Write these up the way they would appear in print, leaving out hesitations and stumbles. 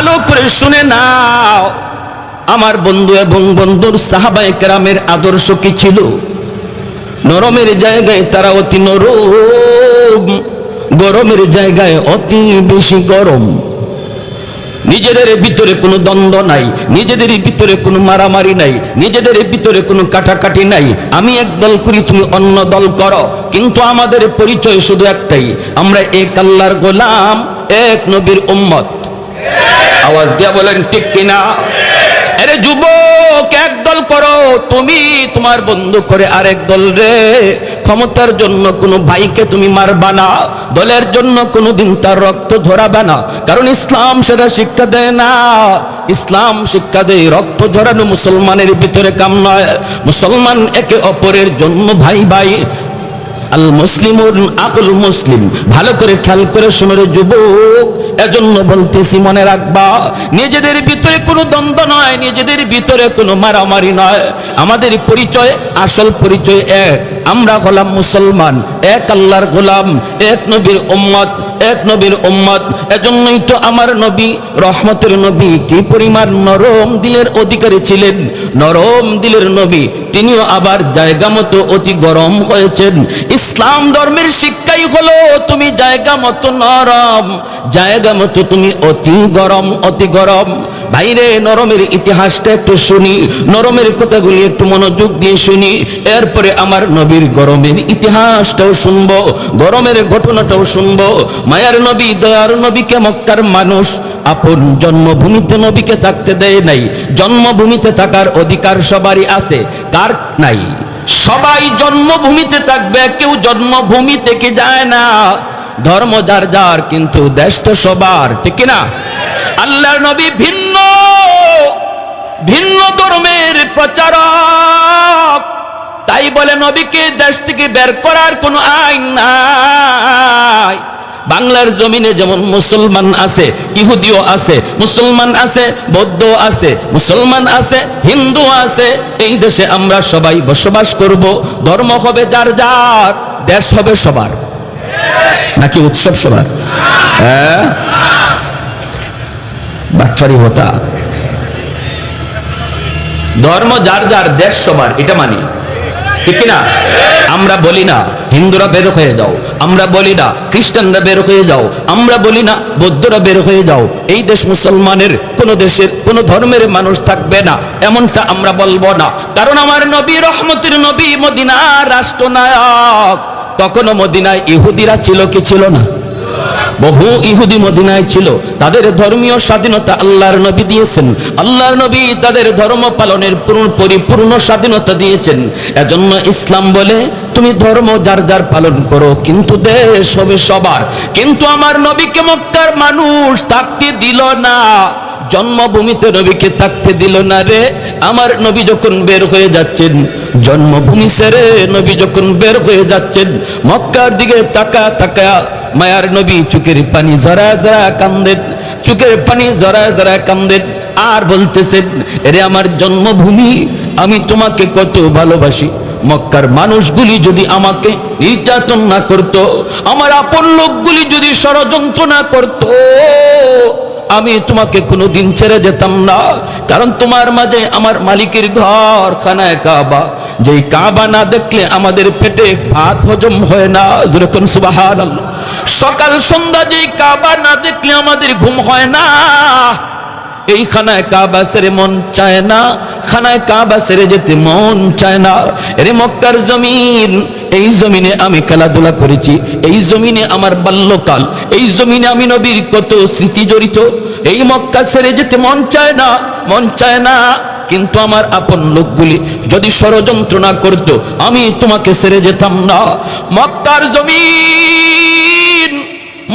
ভালো করে শুনে নাও, আমার বন্ধু এবং বন্ধুর সাহাবায়ে কেরামের আদর্শ কি ছিল? নরমের জায়গায় তারা অতি নরম, গরমের জায়গায় অতি বেশি গরম। নিজেদের ভিতরে কোনো দ্বন্দ্ব নাই, নিজেদের ভিতরে কোনো মারামারি নাই, নিজেদের ভিতরে কোনো কাটাকাটি নাই। আমি এক দল করি, তুমি অন্য দল করো, কিন্তু আমাদের পরিচয় শুধু একটাই, আমরা এক আল্লাহর গোলাম, এক নবীর উম্মত। আওয়াজ দিয়া বলেন ঠিক কিনা? আরে যুবক, এক দল করো, তুমি তোমার বন্ধু করে আরেক দল রে। ক্ষমতার জন্য কোনো ভাইকে তুমি মারবা না, দলের জন্য কোনোদিন তার রক্ত ঝরাবে না, কারণ ইসলাম সেটা শিক্ষা দেয় না। ইসলাম শিক্ষা দেয় রক্ত ঝরানো মুসলমানের ভিতরে কাম নয়। মুসলমান একে অপরের জন্য ভাই ভাই। আল মুসলিমুন আকুল মুসলিম। ভালো করে খেয়াল করে শোনো রে যুবক, এজন্য বলতেছি মনে রাখবা, নিজেদের ভিতরে কোনো দ্বন্দ্ব নয়, নিজেদের ভিতরে কোনো মারামারি নয়। আমাদের পরিচয়, আসল পরিচয় এক, আমরা হলাম মুসলমান, এক আল্লাহর গোলাম, এক নবীর উম্মত, এক নবীর উম্মত। এজন্যই তো আমার নবী, রহমতের নবী, কি পরিমাণ নরম দিলের অধিকারী ছিলেন। নরম দিলের নবী, তিনিও আবার জায়গা মতো অতি গরম হয়েছেন। ইসলাম ধর্মের শিক্ষাই হলো তুমি জায়গা মতো নরম, জায়গা মতো তুমি অতি গরম, অতি গরম। ভাইরে, নরমের ইতিহাসটা একটু শুনি, নরমের কথাগুলি একটু মনোযোগ দিয়ে শুনি, এরপরে আমার নবীর গরমের ইতিহাসটাও শুনবো, গরমের ঘটনাটাও শুনবো। মায়ার নবী, দয়ার নবীকে মক্কার মানুষ আপন জন্মভূমিতে নবীকে থাকতে দেয় নাই। জন্মভূমিতে থাকার অধিকার সবারই আছে, কার নাই? সবাই জন্মভূমিতে থাকবে, কেউ জন্মভূমি থেকে যায় না। ধর্ম যার যার, কিন্তু দেশ তো সবার, ঠিক না? আল্লাহর নবী ভিন্ন ভিন্ন ধর্মের প্রচারক, তাই বলে নবীকে দেশ থেকে বের করার কোনো আইন নাই। বাংলার জমিনে যেমন মুসলমান আছে, ইহুদিও আছে, মুসলমান আছে, বৌদ্ধ আছে, মুসলমান আছে, হিন্দু আছে। এই দেশে আমরা সবাই বসবাস করব, ধর্ম হবে যার যার, দেশ হবে সবার, নাকি উৎসব সবার? হ্যাঁ, বাটফারি হতা। ধর্ম যার যার, দেশ সবার, এটা মানি, ঠিক না? আমরা বলি না হিন্দুরা বের হয়ে যাও, আমরা বলি না খ্রিস্টানরা বের হয়ে যাও, আমরা বলি না বৌদ্ধরা বের হয়ে যাও। এই দেশ মুসলমানের, কোন দেশের কোন ধর্মের মানুষ থাকবে না, এমনটা আমরা বলবো না। কারণ আমার নবী, রহমতের নবী, মদিনার রাষ্ট্রনায়ক। তখনও মদিনায় ইহুদিরা ছিল কি ছিল না? বহু ইহুদি মদিনায় ছিল, তাদের ধর্মীয় স্বাধীনতা আল্লাহর নবী দিয়েছেন। আল্লাহর নবী তাদের ধর্ম পালনের পরিপূর্ণ স্বাধীনতা দিয়েছেন। এজন্য ইসলাম বলে তুমি ধর্ম যার যার পালন করো, কিন্তু দেশ হবে সবার। কিন্তু আমার নবীকে মক্কার মানুষ থাকতে দিল না, জন্মভূমিতে নবীকে থাকতে দিল না রে। আমার নবী যখন বের হয়ে যাচ্ছেন, জন্মভূমি ছেড়ে নবী যখন বের হয়ে যাচ্ছেন, মক্কার দিকে তাকা তাকা মায়ার নবী চোখের পানি জরা জরা কান্দেন, চোখের পানি জরা জরা কান্দেন, আর বলতেছেন, এরে আমার জন্মভূমি, আমি তোমাকে কত ভালোবাসি। মক্কার মানুষগুলি যদি আমাকে নির্যাতন না করত, আমার আপন লোকগুলি যদি ষড়যন্ত্র না করত, আমি তোমাকে কোনোদিন ছেড়ে যেতাম না। কারণ তোমার মাঝে আমার মালিকের ঘর, খানায় কাবা, যেই কাবা না দেখলে আমাদের পেটে ভাত হজম হয় না। যেরকম সুবহানাল্লাহ। সকাল সন্ধ্যা যেই কাবা না দেখলে আমাদের ঘুম হয় না। এই খানায় কাবা ছেড়ে মন চায় না, খানায় কাবা ছেড়ে যেতে মন চায় না। এরে মক্কার জমিন, এই জমিনে আমি খেলাধুলা করেছি, এই জমিনে আমার বাল্যকাল, এই জমিনে আমি নবীর কত স্মৃতি জড়িত। এই মক্কা ছেড়ে যেতে মন চায় না, মন চায় না। কিন্তু আমার আপন লোকগুলি যদি ষড়যন্ত্র না করতো, আমি তোমাকে ছেড়ে যেতাম না। মক্কার জমিন,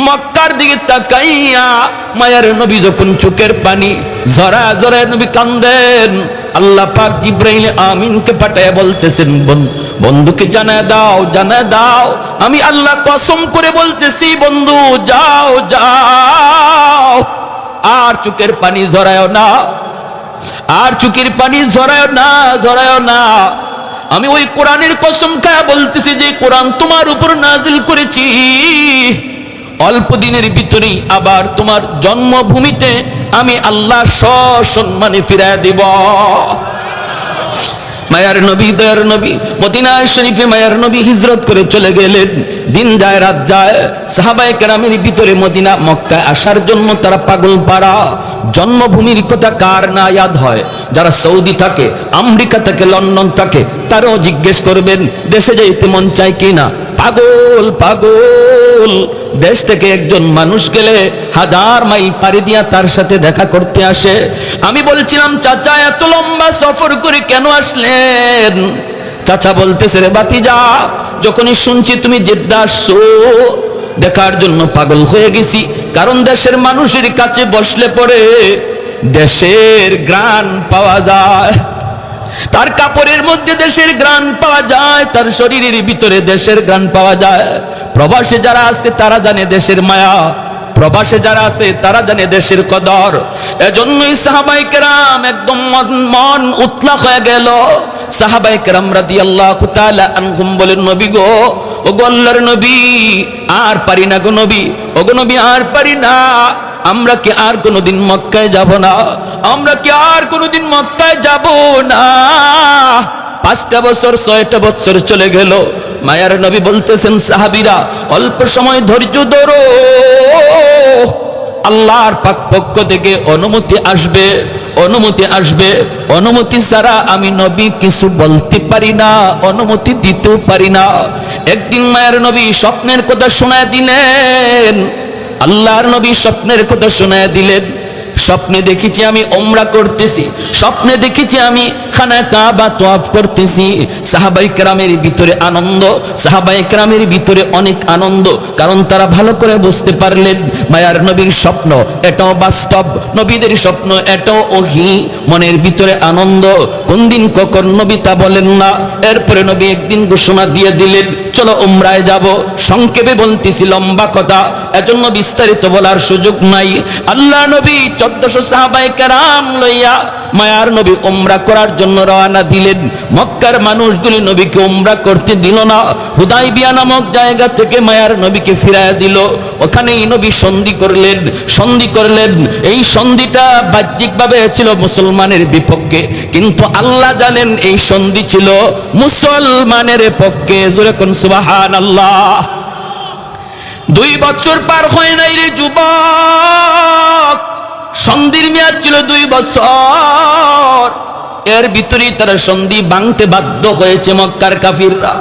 মক্কার দিকে তাকাইয়া মায়ার নবী যখন চোখের পানি জরা জরা নবী কান্দেন, আল্লাহ পাক জিব্রাইল আমিনকে পাঠায় বলতেছেন, বন্ধুকে জানায় দাও, জানায় দাও, আমি আল্লাহ কসম করে বলতেছি, বন্ধু যাও যাও, আর চোখের পানি জরায়ও না, আর চোখের পানি জরায়ও না, জরায়ও না। আমি ওই কোরআনের কসম খায়া বলতেছি, যে কোরআন তোমার উপর নাজিল করেছি, অল্প দিনের ভিতরেই আবার তোমার জন্মভূমিতে আমি আল্লাহ সসম্মানে ফিরায় দিব। মায়ার নবী, দয়ার নবী মদিনা শরীফে মায়ার নবী হিজরত করে চলে গেলেন। দিন যায় রাত যায়, সাহাবায়ে কেরামের ভিতরে মদিনা মক্কায় আসার জন্য তারা পাগল পাড়া। জন্মভূমির কথা কার না ইয়াদ হয়? যারা সৌদি থাকে, আমেরিকা থাকে, লন্ডন থাকে, তারাও জিজ্ঞেস করবেন দেশে যাইতে মন চায় কিনা। পাগল পাগল, দেশ থেকে একজন মানুষ গেলে 1000 মাইল পাড়ি দিয়া তার সাথে দেখা করতে আসে। আমি বলছিলাম, চাচা এত লম্বা সফর করে কেন আসলেন? চাচা বলতেছে, রে বাতিজা, যখনই শুনছি তুমি জেদ্দা আসছো দেখার জন্য পাগল হয়ে গেছি। কারণ দেশের মানুষের কাছে বসলে পরে দেশের গ্রাণ পাওয়া যায়, তার কাপড়ের মধ্যে দেশের গ্রাণ পাওয়া যায়, তার শরীরের ভিতরে দেশের গ্রাণ পাওয়া যায়। প্রবাসে যারা আছে তারা জানে দেশের মায়া, প্রবাসে যারা আছে তারা জানে দেশের কদর। এজন্যই সাহাবায়ে কেরাম একদম মন উতলা হয়ে গেল। সাহাবায়ে কেরাম রাদিয়াল্লাহু তাআলা আনহুম বলেন, নবী গো, ও গো আল্লাহর নবী, আর পারি না গো নবী, ও গো নবী আর পারি না। আমরা কি আর কোনোদিন মক্কায় যাব না? আমরা কি আর কোনোদিন মক্কায় যাব না? 5টা বছর 6টা বছর চলে গেল। মায়ার নবী বলতেছেন, সাহাবীরা অল্প সময় ধৈর্য ধরো, আল্লাহর পাক পক্ষ থেকে অনুমতি আসবে, অনুমতি আসবে। অনুমতি ছাড়া আমি নবী কিছু বলতে পারি না, অনুমতি দিতেও পারি না। একদিন মায়ার নবী স্বপ্নের কথা শোনায় দিলেন। আল্লাহর নবী স্বপ্নের কথা শোনায় দিলেন। স্বপ্নে দেখেছি আমি উমরা করতেছি, স্বপ্নে দেখেছি আমি খানা কাবা তওয়াফ করতেছি। সাহাবায়ে কেরামের ভিতরে আনন্দ, সাহাবায়ে কেরামের ভিতরে অনেক আনন্দ, কারণ তারা ভালো করে বুঝতে পারলেন মায়ার নবীর স্বপ্ন এটাও বাস্তব, নবীদের স্বপ্ন এটাও ওহী। মনের ভিতরে আনন্দ, কোন দিন কখন নবী তা বলেন না। এরপরে নবী একদিন ঘোষণা দিয়ে দিলেন, চলো উমরায় যাব। সংক্ষেপে বলতেছি, লম্বা কথা, এজন্য বিস্তারিত বলার সুযোগ নাই। আল্লাহ নবী 1400 সাহাবায়ে কেরাম লইয়া মায়ার নবী উমরা করার জন্য রওনা দিলেন। মক্কার মানুষগুলি নবীকে উমরা করতে দিল না। হুদাইবিয়া নামক জায়গা থেকে মায়ার নবীকে ফিরায়া দিল। ওখানেই নবী সন্ধি করলেন, সন্ধি করলেন। এই সন্ধিটা বাহ্যিকভাবে ছিল মুসলমানের বিপক্ষে, কিন্তু আল্লাহ জানেন এই সন্ধি ছিল মুসলমানের পক্ষে। জোরে কোন সুবহানাল্লাহ। 2 বছর পার হয় নাই রে যুবক, সন্ধির মেয়াদ ছিল 2 বছর। এর ভিতরেই তারা সন্ধি ভাঙতে বাধ্য হয়েছে মক্কার কাফিররা।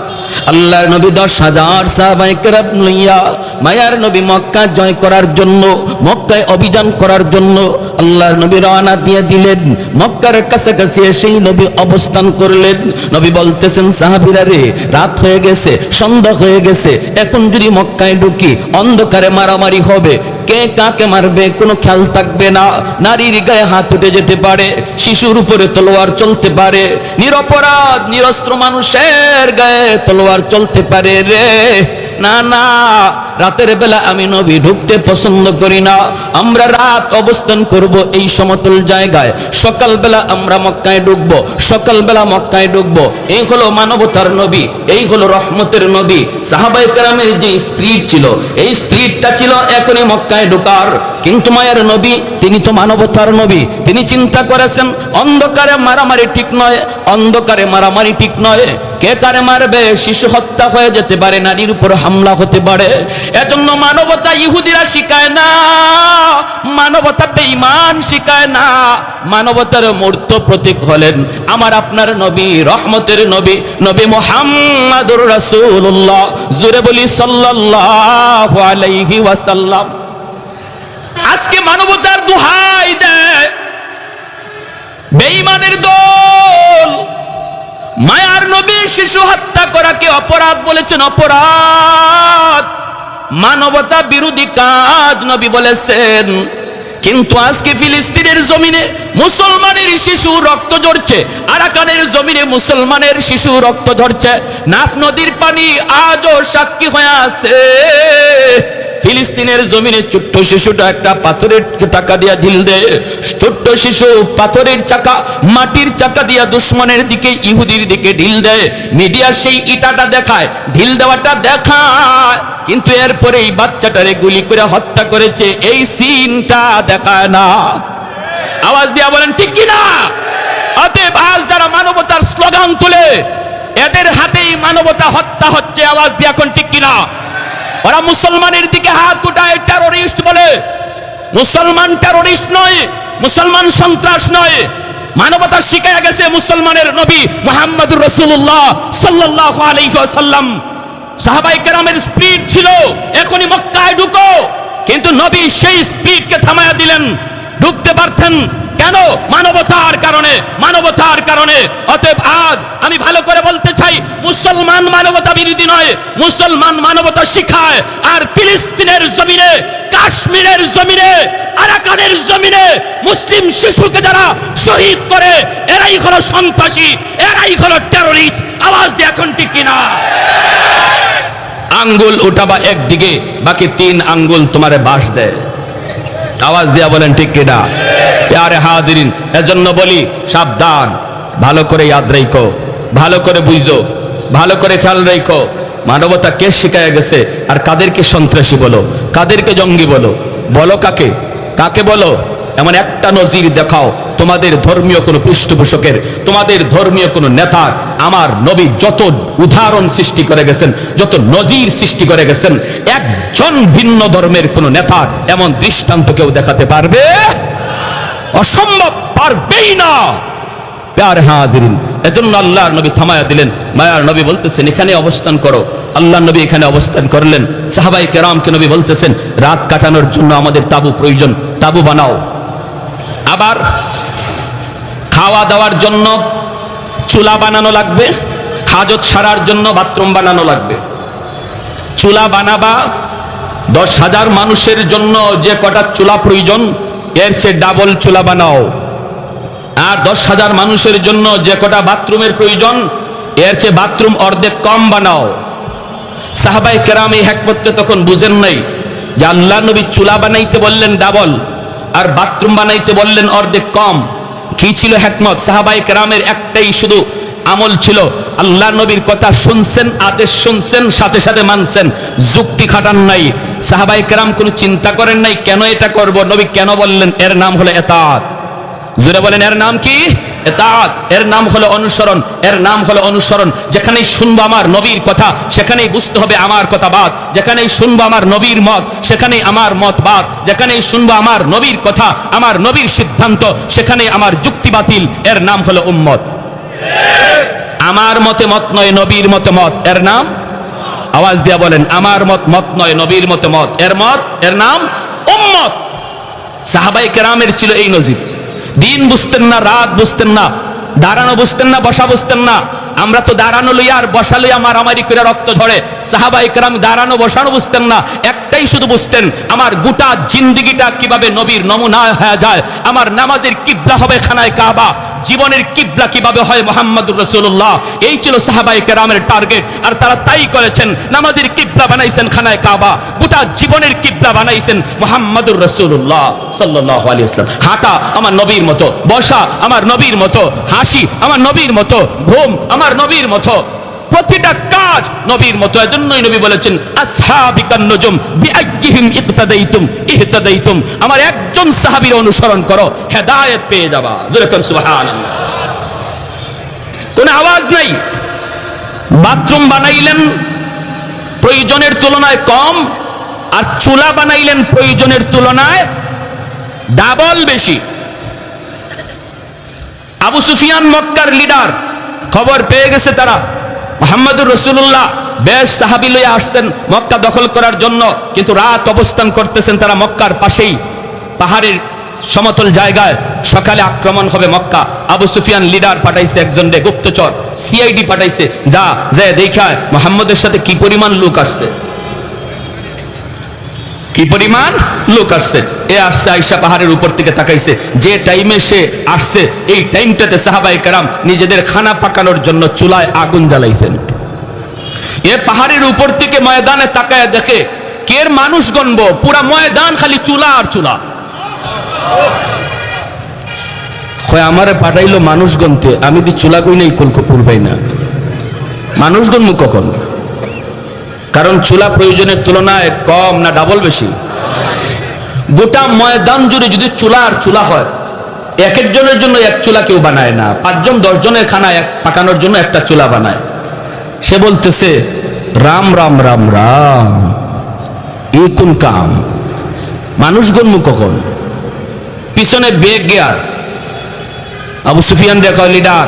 আল্লাহর নবী 10,000 সাহাবায়ে কেরাম লইয়া মায়ার নবী মক্কা জয় করার জন্য, মক্কায় অভিযান করার জন্য আল্লাহর নবী রওনা দিয়ে দিলেন। মক্কার কাছাকাছি এসেই নবী অবস্থান করলেন। নবী বলতেছেন, সাহাবীরা রে, রাত হয়ে গেছে, সন্ধ্যা হয়ে গেছে, এখন যদি মক্কায় ঢুকি অন্ধকারে মারামারি হবে, কে কাকে মারবে কোনো খেয়াল থাকবে না। নারীর গায়ে হাত উঠে যেতে পারে, শিশুর উপরে তলোয়ার চলতে পারে, নিরপরাধ নিরস্ত্র মানুষের গায়ে তলোয়ার চলতে পারে রে। না না, রাতের বেলা আমি নবী ঢুকতে পছন্দ করি না। আমরা রাত অবস্থান করব এই সমতল জায়গায়, সকালবেলা আমরা মক্কায় ঢুকবো, সকালবেলা মক্কায় ঢুকবো। এই হলো মানবতার নবী, এই হলো রহমতের নবী। সাহাবায়ে কেরামের যে স্পিরিট ছিল, এই স্পিরিটটা ছিল এখনই মক্কায় ঢোকার। কিন্তু মায়ের নবী, তিনি তো মানবতার নবী, তিনি চিন্তা করেছেন অন্ধকারে মারামারি ঠিক নয়, অন্ধকারে মারামারি ঠিক নয়। কে কারে মারবে, শিশু হত্যা হয়ে যেতে পারে, নারীর উপর হামলা হতে পারে। এজন্য মানবতা ইহুদিরা শিখায় না, মানবতা বেঈমান শিখায় না। মানবতার মূর্ত প্রতীক হলেন আমার আপনার নবী, রহমতের নবী, নবী মুহাম্মদুর রাসূলুল্লাহ। জোরে বলি সাল্লাল্লাহু আলাইহি ওয়াসাল্লাম। আজকে মানবতার দোহাই দেয় বেঈমানের দল। মায়ার নবী শিশু হত্যা করাকে অপরাধ বলেছেন, অপরাধ, মানবতা বিরোধী কাজ নবী বলেছেন। কিন্তু আজকে ফিলিস্তিনের জমিনে মুসলমানের শিশু রক্ত ঝরছে, আরাকানের জমিনে মুসলমানের শিশু রক্ত ঝরছে। নাফ নদীর পানি আজও সাক্ষী হয়ে আছে। ফিলিস্তিনের জমিনে ছোট্ট শিশুটা একটা পাথরের চাকা দিয়া ঢিল দেয়। ছোট্ট শিশু পাথরের চাকা, মাটির চাকা দিয়া দুশ্মনের দিকে, ইহুদির দিকে ঢিল দেয়। মিডিয়া সেই ইটাটা দেখায়, ঢিল দেওয়াটা দেখায়, কিন্তু এরপরে এই বাচ্চাটারে গুলি করে হত্যা করেছে এই সিনটা দেখায় না। আওয়াজ দিয়া বলেন ঠিক কিনা? অতএব আজ যারা মানবতার স্লোগান তুলে, এদের হাতেই মানবতা হত্যা হচ্ছে। আওয়াজ দিয়া কোন ঠিক কিনা? ওরা মুসলমানের দিকে হাত উঠায় টেরোরিস্ট বলে। মুসলমান টেরোরিস্ট নয়, মুসলমান সন্ত্রাস নয়। মানবতা শিখায়া গেছে মুসলমানের নবী মুহাম্মদুর রাসূলুল্লাহ সাল্লাল্লাহু আলাইহি ওয়াসাল্লাম। সাহাবায়ে কেরামের স্পিড ছিল, এখনই মক্কায় ঢুকো, কিন্তু নবী সেই স্পিডকে থামায়া দিলেন। ঢুকতে পারতেন কেন? মানবতার কারণে, মানবতার কারণে। অতএব আজ আমি ভালো করে বলতে চাই, মুসলমান মানবতা বিরোধী নয়, মুসলমান মানবতা শিখায়। আর ফিলিস্তিনের জমিনে, কাশ্মীরের জমিনে, আরাকানের জমিনে মুসলিম শিশুকে যারা শহীদ করে, এরাই হলো সন্ত্রাসী, এরাই হলো টেরোরিস্ট। আওয়াজ দিয়ে এখন ঠিক কিনা? আঙ্গুল উঠাবা একদিকে, বাকি 3 আঙ্গুল তোমারে বাস দেয়। আওয়াজ দিয়া বলেন ঠিক কিনা? প্যারে হাজিরিন, এজন্য বলি সাবধান, ভালো করে ইয়াদ রাখো, ভালো করে বুঝো, ভালো করে খেয়াল রাখো। মানবতা কে শিখায় গেছে, আর কাদেরকে সন্ত্রাসী বলো, কাদেরকে জঙ্গি বলো, বলো কাকে, কাকে বলো? এমন একটা নজির দেখাও তোমাদের ধর্মীয় কোনো পৃষ্ঠপোষকের, তোমাদের ধর্মীয় কোনো নেতার। আমার নবী যত উদাহরণ সৃষ্টি করে গেছেন, যত নজির সৃষ্টি করে গেছেন, একজন ভিন্ন ধর্মের কোনো নেতার এমন দৃষ্টান্ত কেউ দেখাতে পারবে? অসম্ভব, পারবেই না। প্যারে হাজিরিন, এজন্য আল্লাহর নবী থামায়া দিলেন। মায়ার নবী বলতেছেন এখানে অবস্থান করো। আল্লাহ নবী এখানে অবস্থান করলেন। সাহাবায়ে কেরামকে নবী বলতেছেন রাত কাটানোর জন্য আমাদের তাবু প্রয়োজন, তাবু বানাও। আবার খাওয়া দাওয়ার জন্য চুলা বানানো লাগবে, হাজত সারার জন্য বাথরুম বানানো লাগবে। চুলা বানাবা, 10,000 মানুষের জন্য যে কটা চুলা প্রয়োজন, এর চেয়ে ডাবল চুলা বানাও। আর 10,000 মানুষের জন্য যে কটা বাথরুমের প্রয়োজন, এর চেয়ে বাথরুম অর্ধেক কম বানাও। সাহাবায়ে কেরাম এই হিকমতটা তখন বুঝেন নাই যে আল্লাহ নবী চুলা বানাইতে বললেন ডাবল, আর বাথরুম বানাইতে বললেন অর্ধেক কম। কি ছিল হিকমত? সাহাবায়ে কেরামের একটাই শুধু আমল ছিল, আল্লাহ নবীর কথা শুনছেন, আদেশ শুনছেন, সাথে সাথে মানছেন, যুক্তি খাটান নাই। সাহাবায়ে কেরাম কোনো চিন্তা করেন নাই কেন এটা করব, নবী কেন বললেন। এর নাম হলো ইতাআত। জোরে বলেন, এর নাম কি? ইতাআত। এর নাম হলো অনুসরণ, এর নাম হলো অনুসরণ। যেখানেই শুনবো আমার নবীর কথা, সেখানেই বুঝতে হবে আমার কথা বাদ। যেখানেই শুনবো আমার নবীর মত, সেখানেই আমার মত বাদ। যেখানেই শুনবো আমার নবীর কথা, আমার নবীর সিদ্ধান্ত, সেখানেই আমার যুক্তি বাতিল। এর নাম হলো উম্মত। আমার মতে মত নয়, নবীর মতে মত, এর নাম? আওয়াজ দিয়া বলেন, আমার মত মত নয়, নবীর মতে মত, এর মত, এর নাম উম্মত। সাহাবায়ে কেরামের ছিল এই নজির। দিন বুঝতেন না, রাত বুঝতেন না, দাঁড়ানো বুঝতেন না, বসা বুঝতেন না। আমরা তো দাঁড়ানো লইয়া আর বসা লইয়া মারামারি করে রক্ত ঝরে। সাহাবায়ে কেরাম দাঁড়ানো বসানো বুঝতেন না, একটাই শুধু বুঝতেন আমার গোটা জিন্দেগিটা কিভাবে নবীর নমুনা হয়ে যায়। আমার নামাজের কিবলা হবে খানায় কাবা, জীবনের কিবলা কিভাবে হয় মুহাম্মদুর রাসূলুল্লাহ। এই ছিল সাহাবায়ে কেরামের টার্গেট, আর তারা তাই করেছেন। নামাজের কিবলা বানাইছেন খানায় কাবা, গোটা জীবনের কিবলা বানাইছেন মুহাম্মদুর রাসূলুল্লাহ সাল্লাল্লাহু আলাইহি ওয়াসাল্লাম। হাঁটা আমার নবীর মতো, বসা আমার নবীর মতো, হাসি আমার নবীর মতো, ঘুম আমার নবীর মতো, প্রতিটা কাজ নবীর মতো। এজন্যই নবী বলেছেন আসহাবিকান নুজুম বিআইয়িহিম ইকতাদাইতুম ইহতাদাইতুম। আমার একজন সাহাবীর অনুসরণ করো, হেদায়েত পেয়ে যাবা। জোরে করে সুবহানাল্লাহ। কোনো আওয়াজ নাই। বাথরুম বানাইলেন প্রয়োজনের তুলনায় কম, আর চুলা বানাইলেন প্রয়োজনের তুলনায় ডাবল বেশি। আবু সুফিয়ান মক্কার লিডার, খবর পেয়ে গেছে তারা মুহাম্মদুর রাসূলুল্লাহ বেশ সাহাবী লইয়া আসতেন মক্কা দখল করার জন্য, কিন্তু রাত অবস্থান করতেছেন তারা মক্কার পাশেই পাহাড়ের সমতল জায়গায়। সকালে আক্রমণ হবে মক্কা। আবু সুফিয়ান লিডার পাঠাইছে একজন রে, গুপ্তচর সিআইডি পাঠাইছে, যা যায় দেখায় মুহাম্মদের সাথে কি পরিমাণ লোক আসছে, কি পরিমাণ লোক আসছে। এ আসছে আয়েশা পাহাড়ের উপর থেকে তাকাইছে, যে টাইমে সে আসছে এই টাইমটাতে সাহাবায়ে কেরাম নিজেদের খানা পাকানোর জন্য চুলায় আগুন জ্বালাইছেন। এ পাহাড়ের উপর থেকে ময়দানে তাকায় দেখে কের মানুষ গণবো? পুরা ময়দান খালি চুলা আর চুলা। আমারে পাঠাইলো মানুষ গণতে, আমি তো চুলা কই নাই, কলকপুর পাই না, মানুষ গণবো কখন? কারণ চুলা প্রয়োজনের তুলনায় কম না ডাবল বেশি? গোটা ময়দান জুড়ে যদি চুলা আর চুলা হয়, এক একজনের জন্য এক চুলা কেউ বানায় না, 5 জন 10 জনের খানা এক পাকানোর জন্য একটা চুলা বানায়। সে বলতেছে রাম রাম রাম রাম, এই কোন কাম? মানুষ গণবো কখন? পিছনে বেগ গিয়ার, আবু সুফিয়ান রে কয় লিডার,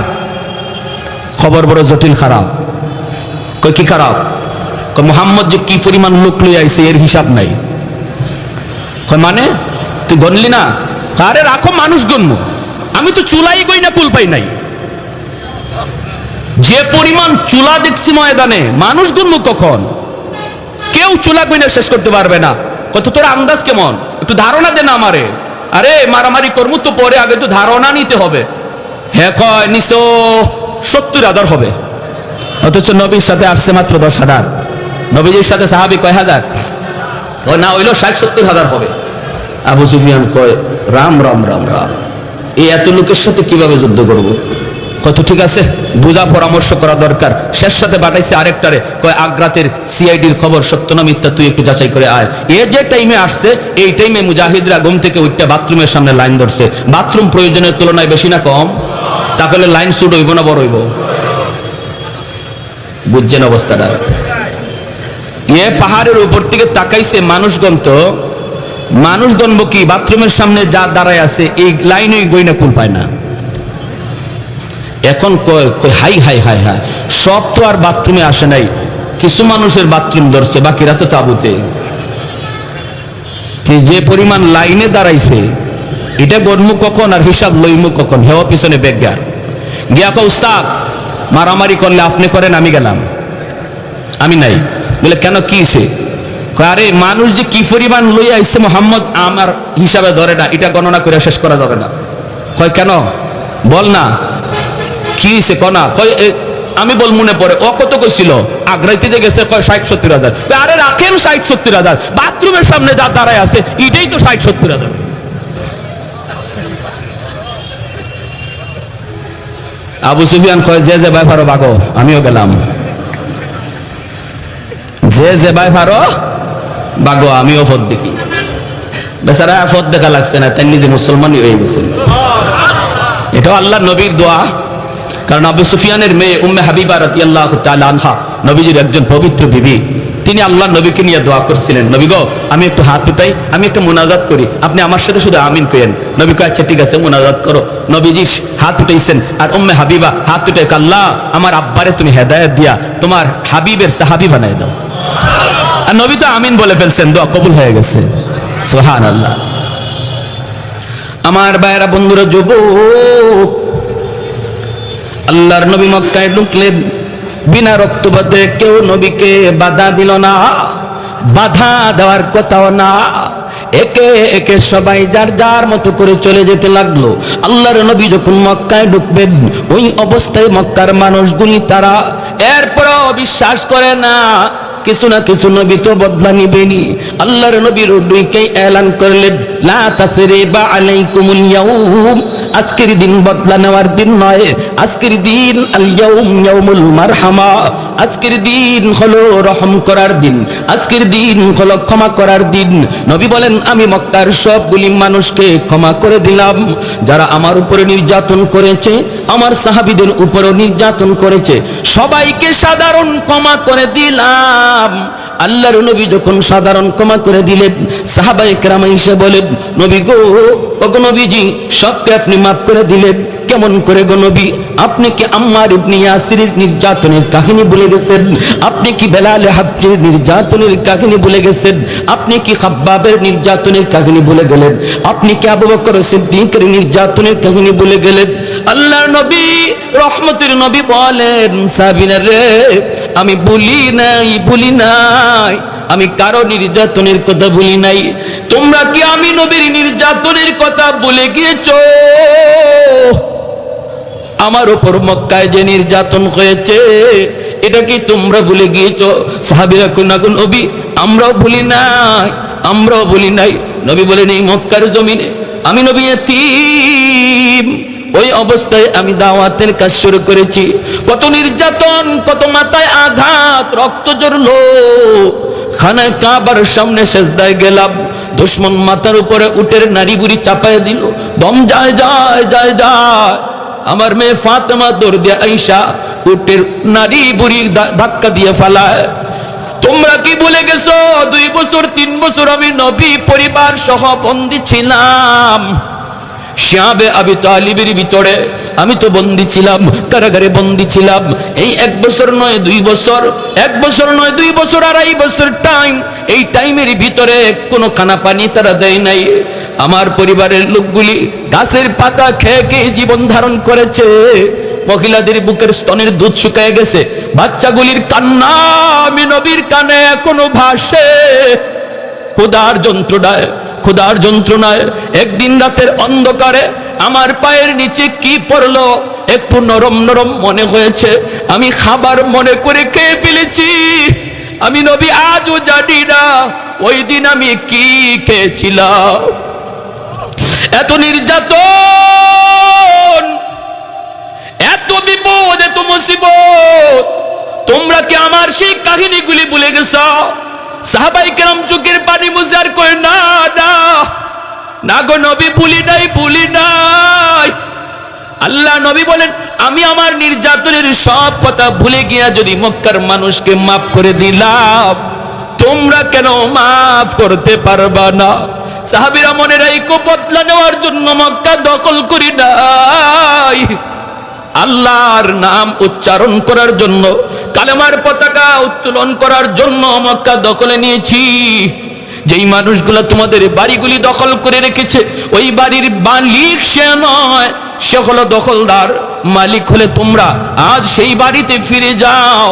খবর বড় জটিল খারাপ। কয় কি খারাপ? কয় মুহাম্মদ যে কি পরিমাণ লোক লই আইছে এর হিসাব নাই। কয় মানে তুই গণলি না? আরে রাখো, মানুষ গণবো, আমি তো চুলাই গই না, কুল পাই নাই। যে পরিমাণ চুলা দেখছি ময়দানে, মানুষ গণবো কখন? কেউ চুলা গইনা শেষ করতে পারবে না। কত তোর আন্দাজ কেমন? একটু ধারণা দে না আমারে। আরে মারামারি কর্ম তো পরে, আগে তো ধারণা নিতে হবে। হ্যাঁ কয় নিশো 70,000 হবে, অথচ নবীর সাথে আসছে মাত্র 10,000। নবীজির সাথে সাহাবী কয় হাজার? না হইলো 60-70,000 হবে। আবু সুফিয়ান কয় রাম রাম রাম রাম, এই এত লোকের সাথে কিভাবে যুদ্ধ করব? কত ঠিক আছে, বুঝা পরামর্শ করা দরকার। শেষ সাথে পাঠাইছে আরেকটারে, কয় আগ্রাতের সিআইডির খবর সত্য না মিথ্যা তুই একটু যাচাই করে আয়। এ যে টাইমে আসছে, এই টাইমে মুজাহিদরা ঘুম থেকে উঠতে বাথরুমের সামনে লাইন ধরছে। বাথরুম প্রয়োজনের তুলনায় বেশি না কম? তাহলে লাইন শুট হইব না বড় হইব? বুঝছেন অবস্থাটা? এ পাহাড়ের উপর থেকে তাকাইছে মানুষ গন্ত, মানুষ গণব কি? বাথরুমের সামনে যা দাঁড়ায় আছে এই লাইনে গইনা কুল পায় না। এখন কয় হাই হাই হাই হাই, সব তো আর বাথরুমে আসে নাই, কিছু মানুষের বাথরুম ধরছে, বাকিরা তো তাবুতে। যে পরিমাণ লাইনে দাঁড়াইছে, এটা গণমু কখন আর হিসাব লইমু কখন? হেওয়া পিছনে বেগার গিয়া কো উস্তাদ মারামারি করলে আপনি করেন, আমি গেলাম। আমি নাই। বলে কেন, কি হইছে? আরে মানুষ যে কি পরিমাণ লইয়া আইছে মোহাম্মদ আমার হিসাবে ধরে না, এটা গণনা করে শেষ করা যাবে না। কয় কেন? বল না কি হইছে কনা। কয় আমি বল মনে পড়ে, ও কত কইছিল? আগ্রাইতে গেছে কয় 60-70,000। আরে রাখেন 60-70,000, বাথরুমের সামনে যা দাঁড়ায় আছে এটাই তো 60-70,000। আবু সুফিয়ান কয় যে যে ভাই পারো বাগো, আমিও গেলাম। যে যে ভাই পারো বাগো, আমিও পথ দেখি। বেচারা পথ দেখা লাগছে না, তাই নিজে মুসলমানই হয়ে গেছেন। এটাও আল্লাহ নবীর দোয়া। কারণ আবু সুফিয়ানের মেয়ে উম্মে হাবিবা রাদিয়াল্লাহু তাআলা আনহা, নবীজির একজন পবিত্র বিবি, তিনি আল্লাহ নবীকে নিয়ে দোয়া করছিলেন, নবী গো আমি একটু হাত উঠাই, আমি একটা মুনাজাত করি, আপনি আমার সাথে শুধু আমিন কইেন। নবী কয় আচ্ছা ঠিক আছে, মুনাজাত করো। নবীজি হাত উঠাইছেন, আর উম্মে হাবিবা হাত উঠে আল্লাহ আমার আব্বারে তুমি হেদায়েত দিয়া তোমার হাবিবের সাহাবী বানাই দাও। আর নবী তো আমিন বলে ফেলছেন, দোয়া কবুল হয়ে গেছে। সুবহানাল্লাহ। আমার ভাইরা বন্ধুরা, যুবক, আল্লাহর নবী মক্কায় ঢুকলেন, বিনা রক্তপাতে কেউ নবীকে বাধা দিল না, বাধা দেওয়ার কথাও না। একে একে সবাই যার যার মতো করে চলে যেতে লাগলো। আল্লাহর নবী যখন মক্কায় ঢুকবেন, ওই অবস্থায় মক্কার মানুষগুলি তারা এরপরও বিশ্বাস করে না, কিছু না কিছু নবী তো বদলা নিবেনি। আল্লাহর নবীর দুইকে এলান করলেন, লা তাসরিবা আলাইকুমুল ইয়াউম, আজকের দিন বদলা নেওয়ার দিন নয়, আজকের দিন আল ইয়াউম ইয়াউমুল মারহামা, আজকের দিন হলো রহম করার দিন, আজকের দিন হলো ক্ষমা করার দিন। নবী বলেন আমি মক্কার সবগুলি মানুষকে ক্ষমা করে দিলাম, যারা আমার উপরে নির্যাতন করেছে, আমার সাহাবীদের উপরও নির্যাতন করেছে, সবাইকে সাধারণ ক্ষমা করে দিলাম। আল্লাহর নবী যখন সাধারণ ক্ষমা করে দিলেন, সাহাবায়ে কেরাম এসে বলেন, নবী গো, ওগো নবীজি, সবকে আপনি মাফ করে দিলেন, কেমন করে গো নবী? আপনি কি আম্মার ইবনে ইয়াসিরের নির্যাতনের কাহিনী ভুলে গেছেন? আপনি কি বেলাল হাবশির নির্যাতনের কাহিনী ভুলে গেছেন? আপনি কি খাব্বাবের নির্যাতনের কাহিনী ভুলে গেলেন? আপনি কি আবু বকর সিদ্দিকের নির্যাতনের কাহিনী ভুলে গেলেন? আল্লাহর নবী, রহমতের নবী বলেন, সাহাবীরা রে, আমি ভুলি নাই, আমি কারো নির্যাতনের কথা ভুলি নাই। তোমরা কি আমি নবীর নির্যাতনের কথা ভুলে গিয়েছো? আমার উপর মক্কায় যে নির্যাতন হয়েছে এটা কি তোমরা ভুলে গিয়েছো? সাহাবীরা কই না গো নবী, আমরাও ভুলি নাই, আমরাও ভুলি নাই। নবী বলেন এই মক্কার জমিনে আমি নবী এতিম, ওই অবস্থায় আমি দাওয়াতের কাজ শুরু করেছি। কত নির্যাতন, কত মাথায় আঘাত, রক্ত ঝরলো। খানায় কাবার সামনে সেজদায় গেলাম, দুশমন মাথার উপরে উটের নাড়ি বুড়ি চাপায় দিল, দম যায় যায় যায় যায়। আমার মেয়ে ফাতেমা দৌড় দিয়ে আইসা উটের নাড়ি বুড়ি ধাক্কা দিয়ে ফেলায়। তোমরা কি ভুলে গেছো 2 বছর 3 বছর আমি নবী পরিবার সহ বন্দী ছিলাম শিয়াবে আবি তালিবের ভিতরে? আমি তো বন্দী ছিলাম, কারাগারে বন্দী ছিলাম। এই 1 বছর নয় 2 বছর, 1 বছর নয় 2 বছর, 2.5 বছর টাইম। এই টাইমের ভিতরে কোনো খানা পানি তারা দেয় নাই। আমার পরিবারের লোকগুলি গাছের পাতা খেয়ে খেয়ে জীবন ধারণ করেছে। মহিলাদের বুকের স্তনের দুধ শুকিয়ে গেছে, বাচ্চাগুলির কান্না আমি নবীর কানে এখনো ভাসে। ক্ষুধার যন্ত্রণায়, ক্ষুধার যন্ত্রণায় একদিন রাতের অন্ধকারে আমার পায়ের নিচে কি পড়লো, একটু নরম নরম মনে হয়েছে, আমি খাবার মনে করে খেয়ে ফেলেছি। আমি নবী আজও জানি না ওই দিন আমি কি খেয়েছিলাম। এত নির্যাতন, এত বিপদ, এত মুসিবত, তোমরা কি আমার সেই কাহিনীগুলি ভুলে গেছো? সাহাবায়ে কেরাম চোখের পানি মুছে আর কই না না না গো নবী, ভুলি নাই, ভুলি নাই। আল্লাহ নবী বলেন আমি আমার নির্যাতনের সব কথা ভুলে গিয়া যদি মক্কার মানুষকে মাফ করে দিলাম, তোমরা কেন মাফ করতে পারবা না? সাহাবীরা মনে রাখো বদলা নেওয়ার জন্য মক্কা দখল করি নাই, আল্লাহর নাম উচ্চারণ করার জন্য, কালেমার পতাকা উত্তোলন করার জন্য মক্কা দখলে নিয়েছি। যেই মানুষগুলো তোমাদের বাড়িগুলি দখল করে রেখেছে ওই বাড়ির মালিক সে নয়, সে হলো দখলদার। মালিক হলে তোমরা আজ সেই বাড়িতে ফিরে যাও,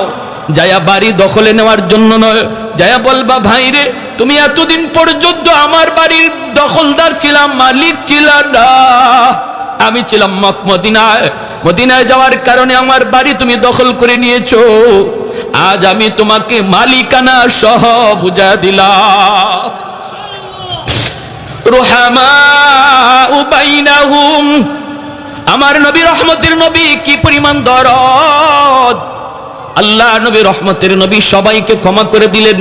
যায়া বাড়ি দখলে নেওয়ার জন্য নয়। যায়া বলবা ভাই রে তুমি এতদিন পর্যন্ত আমার বাড়ির দখলদার ছিলাম, মালিক ছিলাম না, আমি ছিলাম মদিনায়। মদিনায় যাওয়ার কারণে আমার বাড়ি তুমি দখল করে নিয়েছো, আজ আমি তোমাকে মালিকানা সহ বুঝা দিলাম। রুহামাউ বাইনাহুম, আমার নবী রহমতের নবী কি পরিমাণ দরদ। আল্লাহ নবী রহমতের নবী সবাইকে ক্ষমা করে দিলেন,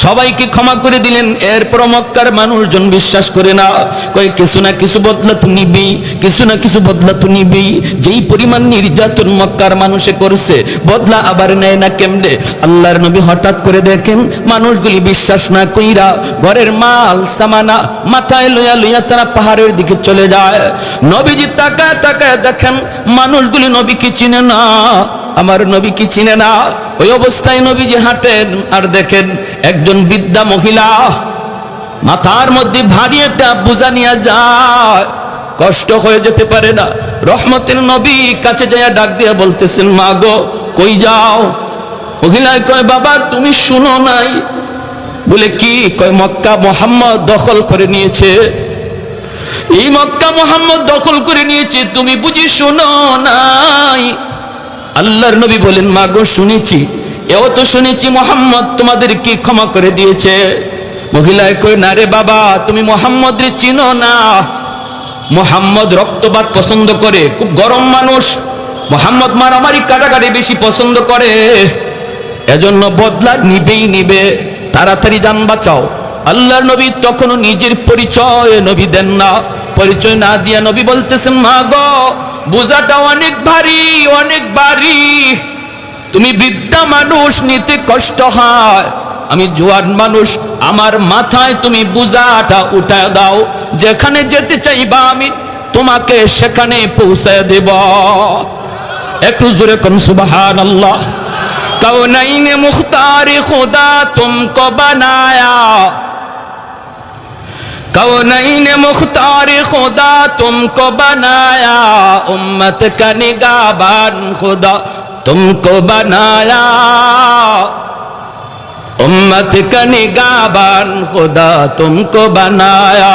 সবাইকে ক্ষমা করে দিলেন। এরপর মক্কার মানুষজন বিশ্বাস করে না, কয় কিছু না কিছু বদলা তো নিবেই, কিছু না কিছু বদলা তো নিবেই। যেই পরিমাণ নির্যাতন মক্কার মানুষে করছে বদলা আবার নেয় না কেমনে? আল্লাহর নবী হঠাৎ করে দেখেন মানুষগুলি বিশ্বাস না কইরা ঘরের মাল সামানা মাথায় লইয়া লইয়া তারা পাহাড়ের দিকে চলে যায়। নবীজি তাকায় তাকায় দেখেন মানুষগুলি নবীকে চিনে না, আমার নবী কি চিনে না। ওই অবস্থায় নবীজি হাঁটেন আর দেখেন একজন বৃদ্ধা মহিলা মাথার মধ্যে ভারী একটা বোঝা নিয়ে যায়, কষ্ট হয়ে যেতে পারে না। রহমতের নবী কাছে যাইয়া ডাক দিয়া বলতেছেন মা গো কই যাও? মহিলায় কয় বাবা তুমি শুনো নাই? বলে কি? কয় মক্কা মুহাম্মদ দখল করে নিয়েছে, এই মক্কা মুহাম্মদ দখল করে নিয়েছে, তুমি বুঝি শুনো নাই? আল্লাহর নবী বলেন মা গো শুনেছি, এও তো শুনেছি মুহাম্মদ তোমাদেরকে ক্ষমা করে দিয়েছে। মহিলায় কই না রে বাবা তুমি মুহাম্মদ রে চিনো না, মুহাম্মদ রক্তপাত পছন্দ করে, খুব গরম মানুষ, মুহাম্মদ মারামারি কাটাকাটি বেশি পছন্দ করে, এজন্য বদলা নিবেই নিবে, তাড়াতাড়ি জান বাঁচাও। আল্লাহর নবী তখনও নিজের পরিচয় নবী দেন না, পরিচয় না দিয়া নবী বলতেছেন মা গো বোঝাটা অনেক ভারী, অনেক ভারী, তুমি বৃদ্ধা মানুষ নিতে কষ্ট হয়, আমি জোয়ান মানুষ, আমার মাথায় তুমি বোঝাটা উঠায় দাও, যেখানে যেতে চাইবা আমি তোমাকে সেখানে পৌঁছায় দেব। একটু জোরে কোন সুবহানাল্লাহ। কৌনাইনে মুখতারে খুদা তুমকো বানায়া, कौनैन मुख्तार खुदा तुमको बनाया, उम्मत का निगाहबान खुदा तुमको बनाया, उम्मत का निगाहबान खुदा तुमको बनाया।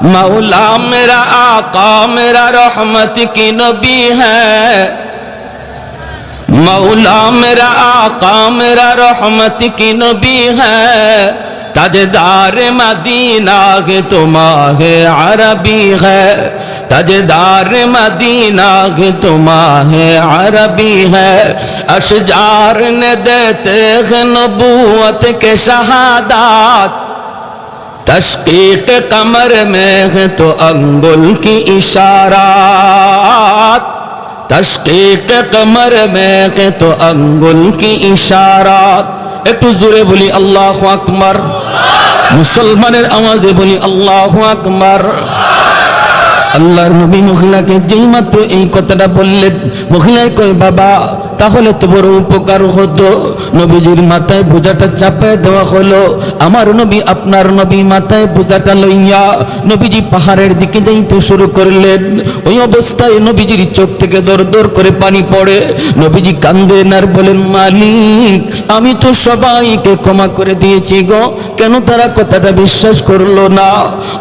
मौला मेरा आका मेरा रहमत की नबी है, मौला मेरा आका मेरा रहमत की नबी है, ताजदार मदीना है तो माहे अरबी है, ताजदार मदीना है तो माहे अरबी है, अशजार ने देते हैं नबूवत के शहादात, तशकीक कमर में है तो अंगुल की इशारात, तशकीक कमर में है तो अंगुल की इशारात। একটু জোরে বলি আল্লাহু আকবার, মুসলমানের আওয়াজে বলি আল্লাহু আকবার। আল্লাহর নবী মহিলাকে যেই মাত্র এই কথাটা বললেন, মহিলায় কয় বাবা তাহলে তো বড় উপকার হতো। নবীজির মাথায় বোঝাটা চাপায় দেওয়া হলো। আমার নবী আপনার নবী মাথায় বোঝাটা লইয়া নবীজি পাহাড়ের দিকে যাইতে শুরু করলেন। ওই অবস্থায় নবীজির চোখ থেকে দর দর করে পানি পড়ে। নবীজি কান্দেন আর বলেন মালিক আমি তো সবাইকে ক্ষমা করে দিয়েছি গো, কেন তারা কথাটা বিশ্বাস করলো না?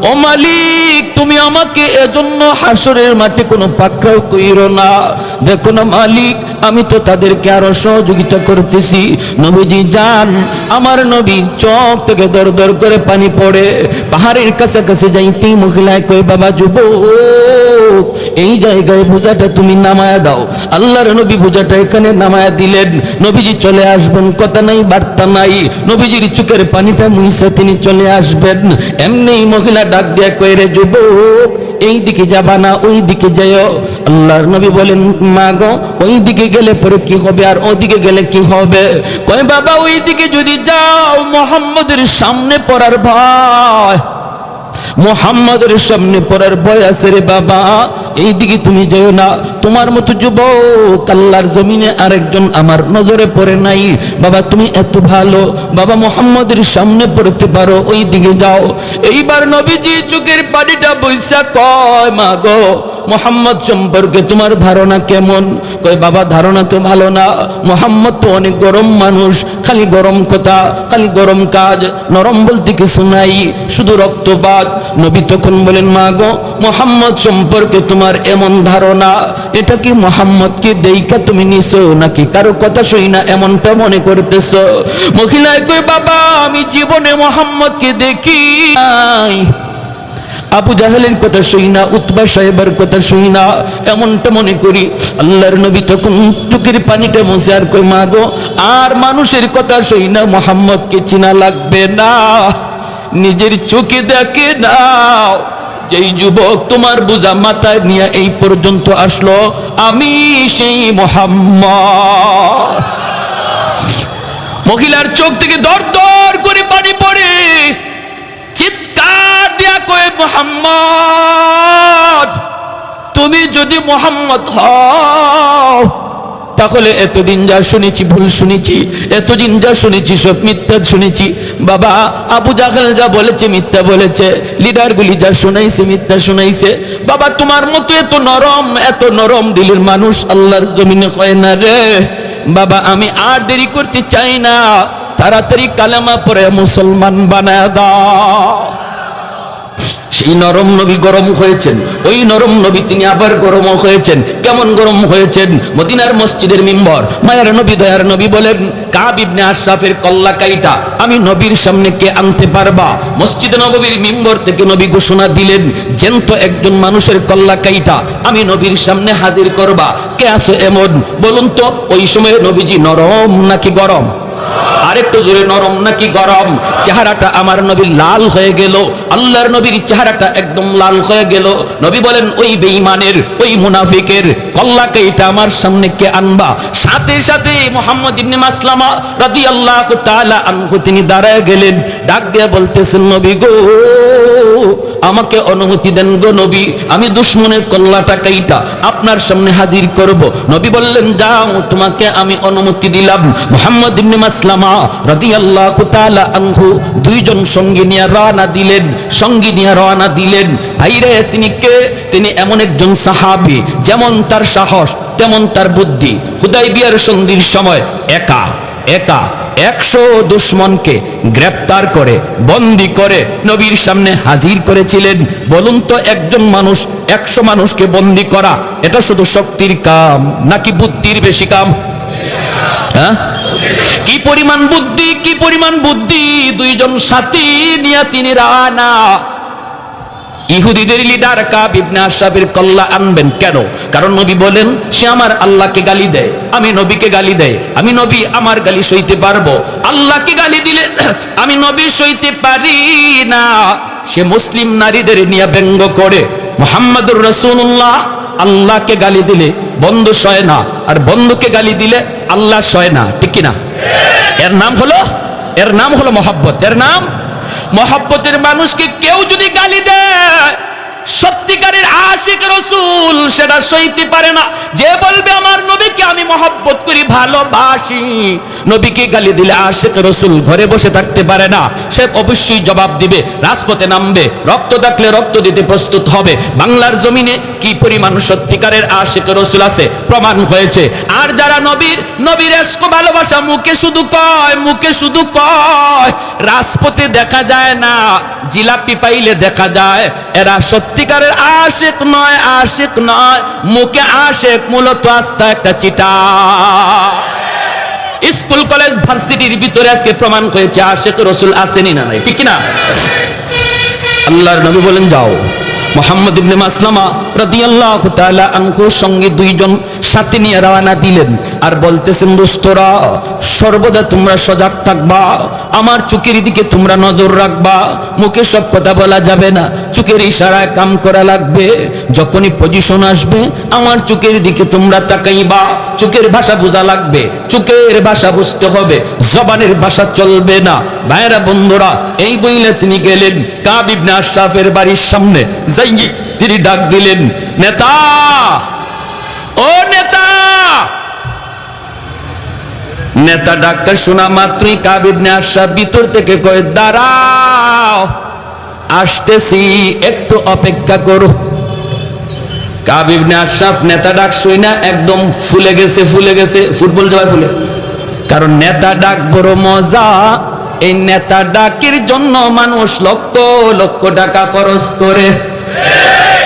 ও মালিক তুমি আমাকে এজন্য হাসরের মাঠে কোনো পাকড়াও কইরো না। দেখো না মালিক আমি তো তাদেরকে আরো সহযোগিতা করতেছি। নবীজি যান, আমার নবীর চোখ থেকে দর দর করে পানি পড়ে। পাহাড়ের কাছাকাছি যাইতেই মহিলায় কই বাবা যুবক এই জায়গায় বোঝাটা তুমি নামায়া দাও। আল্লাহর নবী বোঝাটা এখানে নামায়া দিলেন। নবীজি চলে আসবেন, কথা নাই বার্তা নাই, নবীজির চোখের পানিটা মুইসা তিনি চলে আসবেন। এমনি মহিলা ডাক দিয়া কই রে যুবক এই দিকে যাবা না ওই দিকে যাও। আল্লাহর নবী বলেন মা গো ওই দিকে গেলে পরে কি হবে আর ওদিকে গেলে কি হবে? কয় বাবা ওই দিকে যদি যাও মুহাম্মদের সামনে পড়ার ভয়, মুহাম্মদের সামনে পড়ার ভয় আছে রে বাবা, এই দিকে তুমি যেও না। তোমার মতো যুবক আল্লাহর জমিনে আরেকজন আমার নজরে পড়ে নাই। বাবা তুমি এত ভালো, বাবা মুহাম্মদের সামনে পড়তে পারো, ওই দিকে যাও। এইবার নবীজি চোখের পানিটা বইসা কয় মা গো মুহাম্মদ সম্পর্কে তোমার ধারণা কেমন? কয় বাবা ধারণা তো ভালো না, মুহাম্মদ তো অনেক গরম মানুষ, খালি গরম কথা, খালি গরম কাজ, নরম বলতে কিছু নাই, শুধু রক্তপাত। নবী তখন বলেন মা গো মুহাম্মদ সম্পর্কে তোমার এমন ধারণা, এটা কি মুহাম্মদকে দেইখা তুমি নিছো নাকি কারো কথা শুই না এমনটা মনে করতেছো? মহিলায় কই বাবা আমি জীবনে মুহাম্মদকে দেখি নাই, আবু জাহেলের কথা শুই না, উতবা সাহেবের কথা শুই না, এমনটা মনে করি। আল্লাহর নবী তখন চোখের পানিটা মুছে আর কই মা গো আর মানুষের কথা শুই না, মুহাম্মদকে চিনা লাগবে না, নিজের চোখে দেখে নাও। যেই যুবক তোমার বোঝা মাথায় নিয়ে এই পর্যন্ত আসলো আমি সেই মুহাম্মদ। মহিলার চোখ থেকে দর দর করে পানি পড়ে, চিৎকার দিয়া কয় মুহাম্মদ তুমি যদি মুহাম্মদ হও তাহলে এতদিন যা শুনেছি ভুল শুনেছি, এতদিন যা শুনেছি সব মিথ্যা শুনেছি। বাবা আবু জাহেল যা বলেছে মিথ্যা বলেছে, লিডারগুলি যা শুনাইছে মিথ্যা শুনাইছে। বাবা তোমার মতো এত নরম দিলের মানুষ আল্লাহর জমিনে হয় না রে। বাবা আমি আর দেরি করতে চাই না, তাড়াতাড়ি কালেমা পড়ে মুসলমান বানায় দাও। সেই নরম নবী গরম হয়েছেন, ওই নরম নবী তিনি আবার গরম হয়েছেন। কেমন গরম হয়েছেন? মদিনার মসজিদের মিম্বর, মায়ার নবী দয়ার নবী বলেন কাব ইবনে আশরাফের কল্লা কাইটা আমি নবীর সামনে কে আনতে পারবা? মসজিদে নববীর মিম্বর থেকে নবী ঘোষণা দিলেন জ্যান্ত একজন মানুষের কল্লা কাইটা আমি নবীর সামনে হাজির করবা। কে আছো এমন বলুন তো? ওই সময় নবীজি নরম নাকি গরম? আরেকটু জোরে নরম নাকি গরম? চেহারাটা আমার নবীর লাল হয়ে গেল, আল্লাহর নবীর চেহারাটা একদম লাল হয়ে গেল। নবী বলেন ওই বেঈমানের ওই মুনাফিকের কল্লাকে এটা আমার সামনে কে আনবা? সাথে সাথে মুহাম্মদ ইবনে মাসলামা রাদিয়াল্লাহু তাআলা আনহু তিনি দাঁড়ায় গেলেন, ডাক দিয়ে বলতেছেন নবী গো আমাকে অনুমতি দেন গো নবী, আমি দুশমনের কল্লাটা কাইটা আপনার সামনে হাজির করব। নবী বললেন যাও তোমাকে আমি অনুমতি দিলাম। মুহাম্মদ ইবনে মাসলামা রাদিয়াল্লাহু তাআলা আনহু দুইজন সঙ্গী নিয়ে রওনা দিলেন। ভাইরে তিনি কে? তিনি এমন একজন সাহাবী যেমন তার সাহস তেমন তার বুদ্ধি। হুদায়বিয়ার সন্ধির সময় একা একা 100 দুশমনকে গ্রেপ্তার করে বন্দী করে নবীর সামনে হাজির করেছিলেন। বলুন তো, একজন মানুষ 100 মানুষকে বন্দী করা এটা শুধু শক্তির কাম নাকি বুদ্ধির বেশি কাম? হ্যাঁ, কি পরিমাণ বুদ্ধি, কি পরিমাণ বুদ্ধি! 2 জন সাথী নিয়ে তিনি রানা ইহুদিদের লিডার কাব ইবনে আশরাফের কল্লা আনবেন। কেন? কারণ নবী বলেন, সে আমার আল্লাহকে গালি দেয়, আমি নবীকে গালি দেয়, আমি নবী আমার গালি সইতে পারবো, আল্লাহকে গালি দিলে আমি নবী সইতে পারি না। সে মুসলিম নারীদের নিয়ে ব্যঙ্গ করে, মুহাম্মাদুর রাসূলুল্লাহ আল্লাহকে গালি দিলে বন্ধু সয় না, আর বন্ধুকে গালি দিলে আল্লাহ সয় না, ঠিক কিনা? এর নাম হলো মহব্বত। এর নাম মহব্বতের মানুষকে কেউ যদি গালি দেয়, সত্যিকারের আশিক রাসূল সেটা সইতে পারে না। যে বলবে আমার নবীকে আমি মহব্বত করি, ভালোবাসি, নবীকে গালি দিলে আশিক রাসূল ঘরে বসে থাকতে পারে না, সে অবশ্যই জবাব দিবে, রাজপথে নামবে, রক্ত থাকলে রক্ত দিতে প্রস্তুত হবে। বাংলার জমিনে কি পরিমাণ সত্যিকারের আশিক রাসূল আছে প্রমাণ হয়েছে। আর যারা নবীর ইশক ভালোবাসা মুখে শুধু কয়, রাজপথে দেখা যায় না, জিলাপি পাইলে দেখা যায়, এরা সত্যিকারের আশিক নয়, মুখে আশিক, মূলত আস্থা একটা চিটা। স্কুল কলেজ ভার্সিটির ভিতরে আজকে প্রমাণ হয়েছে আশিক রাসূল আসেনি না নাই, ঠিক কিনা? আল্লাহর নবী বলেন, যাও। মুহাম্মদ ইবনে মাসলামা রাদিয়াল্লাহু তাআলা আনহুর সঙ্গে 2 জন সাথী নিয়ে রওনা দিলেন, আর বলতেছেন, দোস্তরা সর্বদা তোমরা সজাগ থাকবা, আমার চোখের দিকে তোমরা নজর রাখবা, মুখে সব কথা বলা যাবে না, চোখের ইশারায় কাম করা লাগবে। যখনই পজিশন আসবে আমার চোখের দিকে তোমরা তাকাইবা, চোখের ভাষা বোঝা লাগবে, চোখের ভাষা বুঝতে হবে, জবানের ভাষা চলবে না। ভাইরা বন্ধুরা, এই বইলে তিনি গেলেন কাব ইবনে আশরাফের বাড়ির সামনে, তিনি ডাক দিলেন, নেতা, ও নেতা। নেতা ডাক্তার শোনা মাত্রই কাব ইবনে আশরাফ ভিতর থেকে কয়, দাঁড়াও, আসতেছি, একটু অপেক্ষা করো। কাব ইবনে আশরাফ নেতা ডাক শুই না একদম ফুলে গেছে, ফুটবল জবাই ফুলে। কারণ নেতা ডাক বড় মজা, এই নেতা ডাকের জন্য মানুষ লক্ষ লক্ষ টাকা খরচ করে,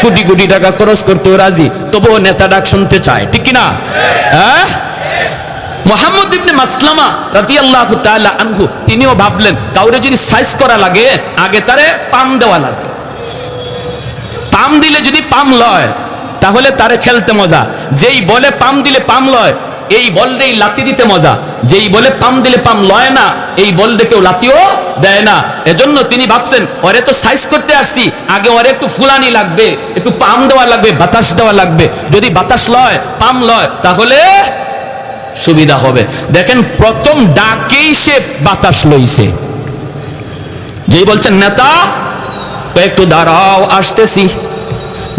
কোটি কোটি টাকা খরচ করতেও রাজি, তবুও নেতা ডাক শুনতে চায়, ঠিক কিনা? হ্যাঁ, মুহাম্মদ ইবনে মাসলামা রাদিয়াল্লাহু তাআলা আনহু তিনিও ভাবলেন, কাউরে যদি সাইজ করা লাগে আগে তারে পাম দেওয়া লাগে, পাম দিলে যদি পাম লয় তাহলে তারে খেলতে মজা, যেই বলে পাম দিলে পাম লয় এই বলটাই লাথি দিতে মজা, যেই বলে পাম দিলে পাম লয় না এই বলটা কেউ লাথিও দেয় না। এজন্য তিনি ভাবছেন, ওরে তো সাইজ করতে আসছি, আগে ওরে একটু ফুলানি লাগবে, একটু পাম দেওয়া লাগবে, বাতাস দেওয়া লাগবে, যদি বাতাস লয় পাম লয় তাহলে সুবিধা হবে। দেখেন প্রথম ডাকেই সে বাতাস লইছে, যেই বলছেন নেতা একটু দাঁড়াও আসতেছি।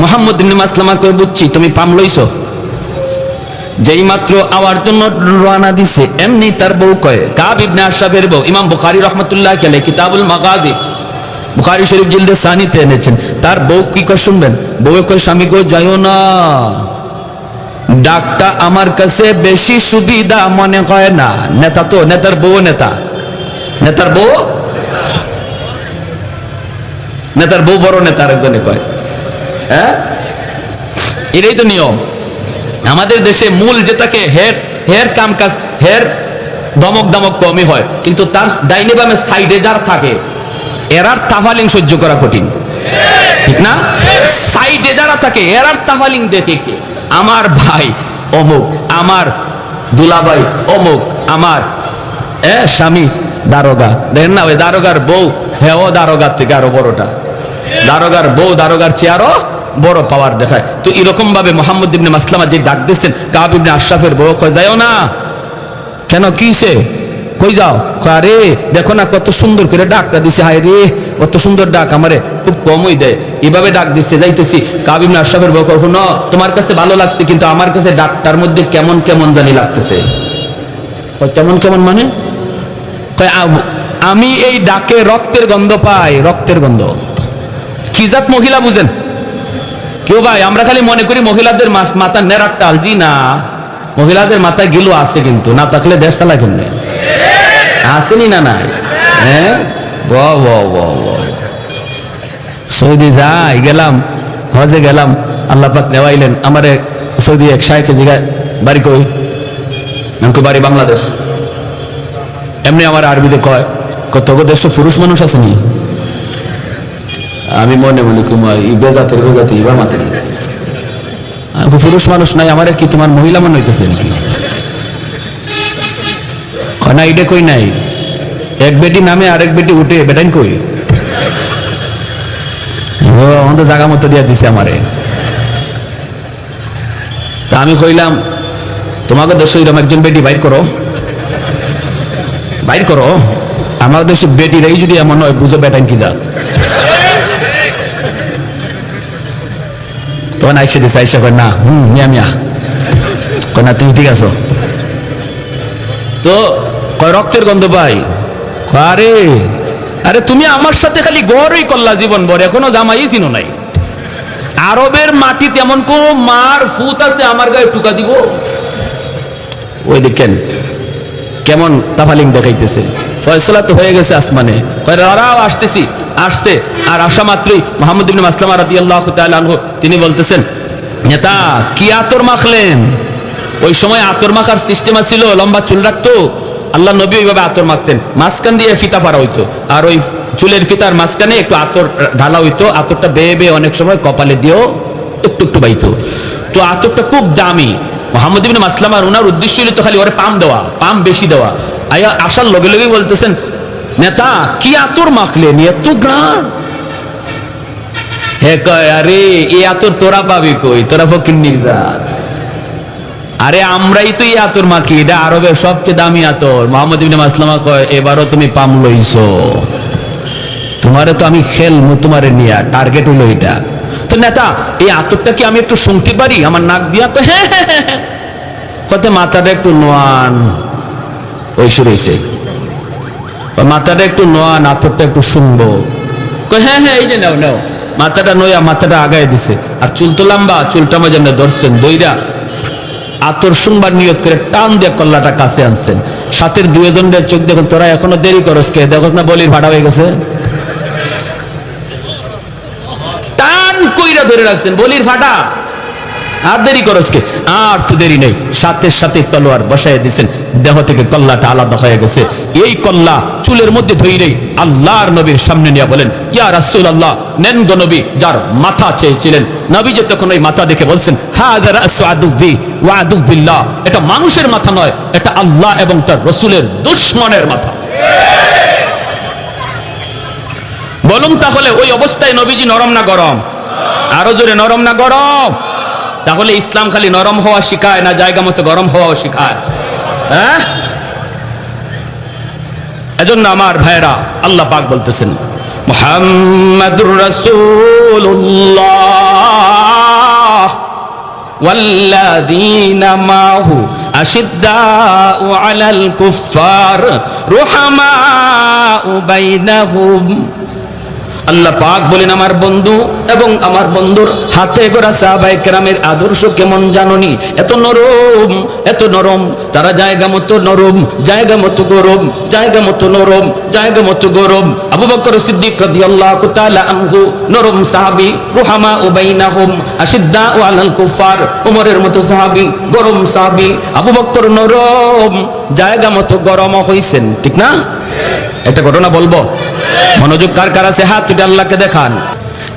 মুহাম্মদ ইবনে মাসলামা কই, বুঝছি তুমি পাম লইছো। যেই মাত্র আওয়ার জন্য রওনা দিছে এমনি তার বউ কয়, কাব ইবনে আশরাফের বউ, ইমাম বুখারী রাহমাতুল্লাহি আলাইহি কিতাবুল মাগাজি বুখারী শরীফ জিলদে সানিতে এনেছেন, তার বউ কি কয় শুনবেন। বউ কয়, স্বামী গো যাইও না, ডাকটা আমার কাছে বেশি সুবিধা মনে হয় না। নেতা তো, নেতার বউ নেতার বউ বড় নেতা, আরেকজনে কয়। হ্যাঁ, এটাই তো নিয়ম আমাদের দেশে। মূল যেটাকে হের কাম কাজ, হের দমক কমই হয়, কিন্তু তার ডাইনে বামে সাইডে যার থাকে এরার তাফালিং সহ্য করা কঠিন, ঠিক না? সাইডে যারা থাকে এরার তাফালিং দেখে কে, আমার ভাই অমুক, আমার দুলাভাই অমুক, আমার স্বামী দারোগা, দেখেন না ওই দারোগার বউ, হ্যাঁ ও দারোগার থেকে আরো বড়টা, দারোগার বউ দারোগার চেয়ে আরো বড় পাওয়ার দেখায়। তো এরকম ভাবে মুহাম্মদ ইবনে মাসলামা যে ডাক দিচ্ছেন, কাব ইবনে আশরাফের বউ কয়, যাইও না। কেন, কিসে? কই যাও? আরে দেখো না কত সুন্দর করে ডাকটা দিছে, হায় রে কত সুন্দর ডাক, আমারে খুব কমই দেয়, এভাবে ডাক দিচ্ছে, যাইতেছি। কাব ইবনে আশরাফের বউ কয়, না তোমার কাছে ভালো লাগছে, কিন্তু আমার কাছে ডাকটার মধ্যে কেমন কেমন জানি লাগতেছে। কেমন কেমন মানে? আমি এই ডাকে রক্তের গন্ধ পাই, রক্তের গন্ধ। কি জাত মহিলা বুঝেন কেউ ভাই? আমরা খালি মনে করি মহিলাদের মাথা নেড়ার টাল, জি না, মহিলাদের মাথায় গিলো আছে, কিন্তু না থাকলে দেশ চালায় কেমনে? আসেনি না নাই? হ্যাঁ, সৌদি যাই গেলাম, হজে গেলাম, আল্লাহ পাক নেওয়াইলেন আমারে। সৌদি এক শাইখে জিগায় বাড়ি কই, আমাকে বাড়ি বাংলাদেশ। এমনি আমার আরবিতে কয়, কত দেশ পুরুষ মানুষ আসেনি? আমি মনে মনে কুমার বেজাতের বেজাতি বা মাতের পুরুষ মানুষ নাই, আমার কি তোমার মহিলা মনে হইতেছে নাকি? না এটা কই নাই, এক বেটি নামে আরেক বেটি উঠে বেটাইন কই, ও আমাদের জায়গা মতো দিয়া দিছে আমারে। তা আমি কইলাম তোমাকে দেশে এরকম একজন বেটি বাইর করো, বাইর করো। আমাদের দেশে বেটিরাই যদি এমন হয়, বুঝো বেটাইন কি জাত। তখন আইসে দিছে, আইসা কয় না মিয়া মিয়া, কয় না তুমি ঠিক আছো তো? কয় রক্তের গন্ধ পাই। আরে আরে তুমি আমার সাথে খালি গড়ই করলা জীবন ভর, এখনো জামাই চিনো নাই। আরবের মাটি তেমন কোন মার ফুত আছে আমার গায়ে টুকা দিব? ওই দেখেন কেমন তাফালিং দেখাইতেছে। ফয়সালা তো হয়ে গেছে আসমানে, কয় রাও আসতেছি, আসছে। আর আসা মাত্রই মুহাম্মদ ইবনে মাসলামা রাদিয়াল্লাহু তাআলা আনহু তিনি বলতেছেন, নেতা কি আতর মাখলেন? ওই সময় আতর মাখার সিস্টেম ছিল, লম্বা চুল রাখতো আল্লাহ নবী, ওইভাবে আতর মাখতেন। মাঝখান দিয়ে ফিতা ফাড়া হইতো, আর ওই চুলের ফিতার মাঝখানে একটু আতর ঢালা হইতো। আতরটা বেয়ে বেয়ে অনেক সময় কপালে দিয়েও একটু একটু বাইতো। তো আতরটা খুব দামি। মুহাম্মদ ইবনে মাসলামা ওনার উদ্দেশ্য হলো তো খালি ওরে পাম দেওয়া, পাম বেশি দেওয়া। আয়া আসার লগে লগেই বলতেছেন, নেতা কি আতর মাখলেন, এত গ্রান? হে কয় আরে এই আতর তোরা পাবি কই, তোরা ফকির নির্জাত। আরে আমরাই তো এই আতর মাখি, এটা আরবের সবচেয়ে দামি আতর। মুহাম্মদ ইবনে মাসলামা কয় এবারও তুমি পাম লইছো, তোমারে তো আমি খেলবো, তোমারে নিয়া টার্গেট হইলো এটা। তো নেতা এই আতরটা কি আমি একটু শুনতে পারি আমার নাক দিয়া? তো হ্যাঁ হ্যাঁ হ্যাঁ, কত মাথাটা একটু নোয়ান, ওই শুরুছে মাথাটা একটু নোয়ান, আতরটা একটু শুনবো। হ্যাঁ হ্যাঁ এই যে নাও নাও। মাথাটা নয়া মাথাটা আগায় দিছে, আর চুল তো লম্বা, চুলটা মাঝে ধরছেন দইরা আতর শুনবার নিয়ত করে টান দিয়ে কল্লাটা কাছে আনছেন। সাথের দুজনের চোখ দেখুন, তোরা এখনো দেরি করস কে? দেখোস না বলির ভাড়া হয়ে গেছে? টান কইরা ধরে রাখছেন, বলির ফাটা, আর দেরি করস কে? আর তো দেরি নেই, সাথে সাথে তলোয়ার বসায় দিয়েছেন, দেহ থেকে কল্লাটা আলাদা হয়ে গেছে। এই কল্লা চুলের মধ্যে ধইরেই আল্লাহর নবীর সামনে নিয়ে বলেন, ইয়া রাসূলুল্লাহ, নেন গো নবী। যার মাথা চেয়েছিলেন, নবী যে তখন ওই মাথা দেখে বলছেন, হাযা রাসু আদুবি ওয়া আদু বিল্লাহ, এটা মানুষের মাথা নয়, এটা আল্লাহ এবং তার রাসূলের দুশমনের মাথা। বলুন তাহলে ওই অবস্থায় নবীজি নরম না গরম? আরো জোরে, নরম না গরম? তাহলে ইসলাম খালি নরম হওয়া শিখায় না, জায়গা মতো গরম হওয়াও শিখায়? হ্যাঁ, এজন্য আমার ভাইরা আল্লাহ পাক বলতেছেন, মুহাম্মাদুর রাসূলুল্লাহ ওয়াল্লাযীনা মাহু আশিদ্দাউ আলাল কুফফার রুহামাউ বাইনাহুম। আল্লাহ পাক বলেন, আমার বন্ধু এবং আমার বন্ধুর হাতে গড়া সাহাবায়ে কেরামের আদর্শ কেমন জাননি? এত নরম, এত নরম, তারা জায়গা মতো নরম, জায়গা মতো গরম, জায়গা মতো নরম, জায়গা মতো গরম। আবু বকর সিদ্দিক রাদিয়াল্লাহু তাআলা আনহু নরম সাহাবী, রুহামা বাইনাহুম আশিদ্দাউ আলাল কুফার। ওমরের মতো সাহাবী, গরম সাহাবী। আবু বকর নরম, জায়গা মতো গরম হইছেন, ঠিক না? একটা ঘটনা বলবো, মনোযোগ কার কার আছে হাত তুলে আল্লাহকে দেখান।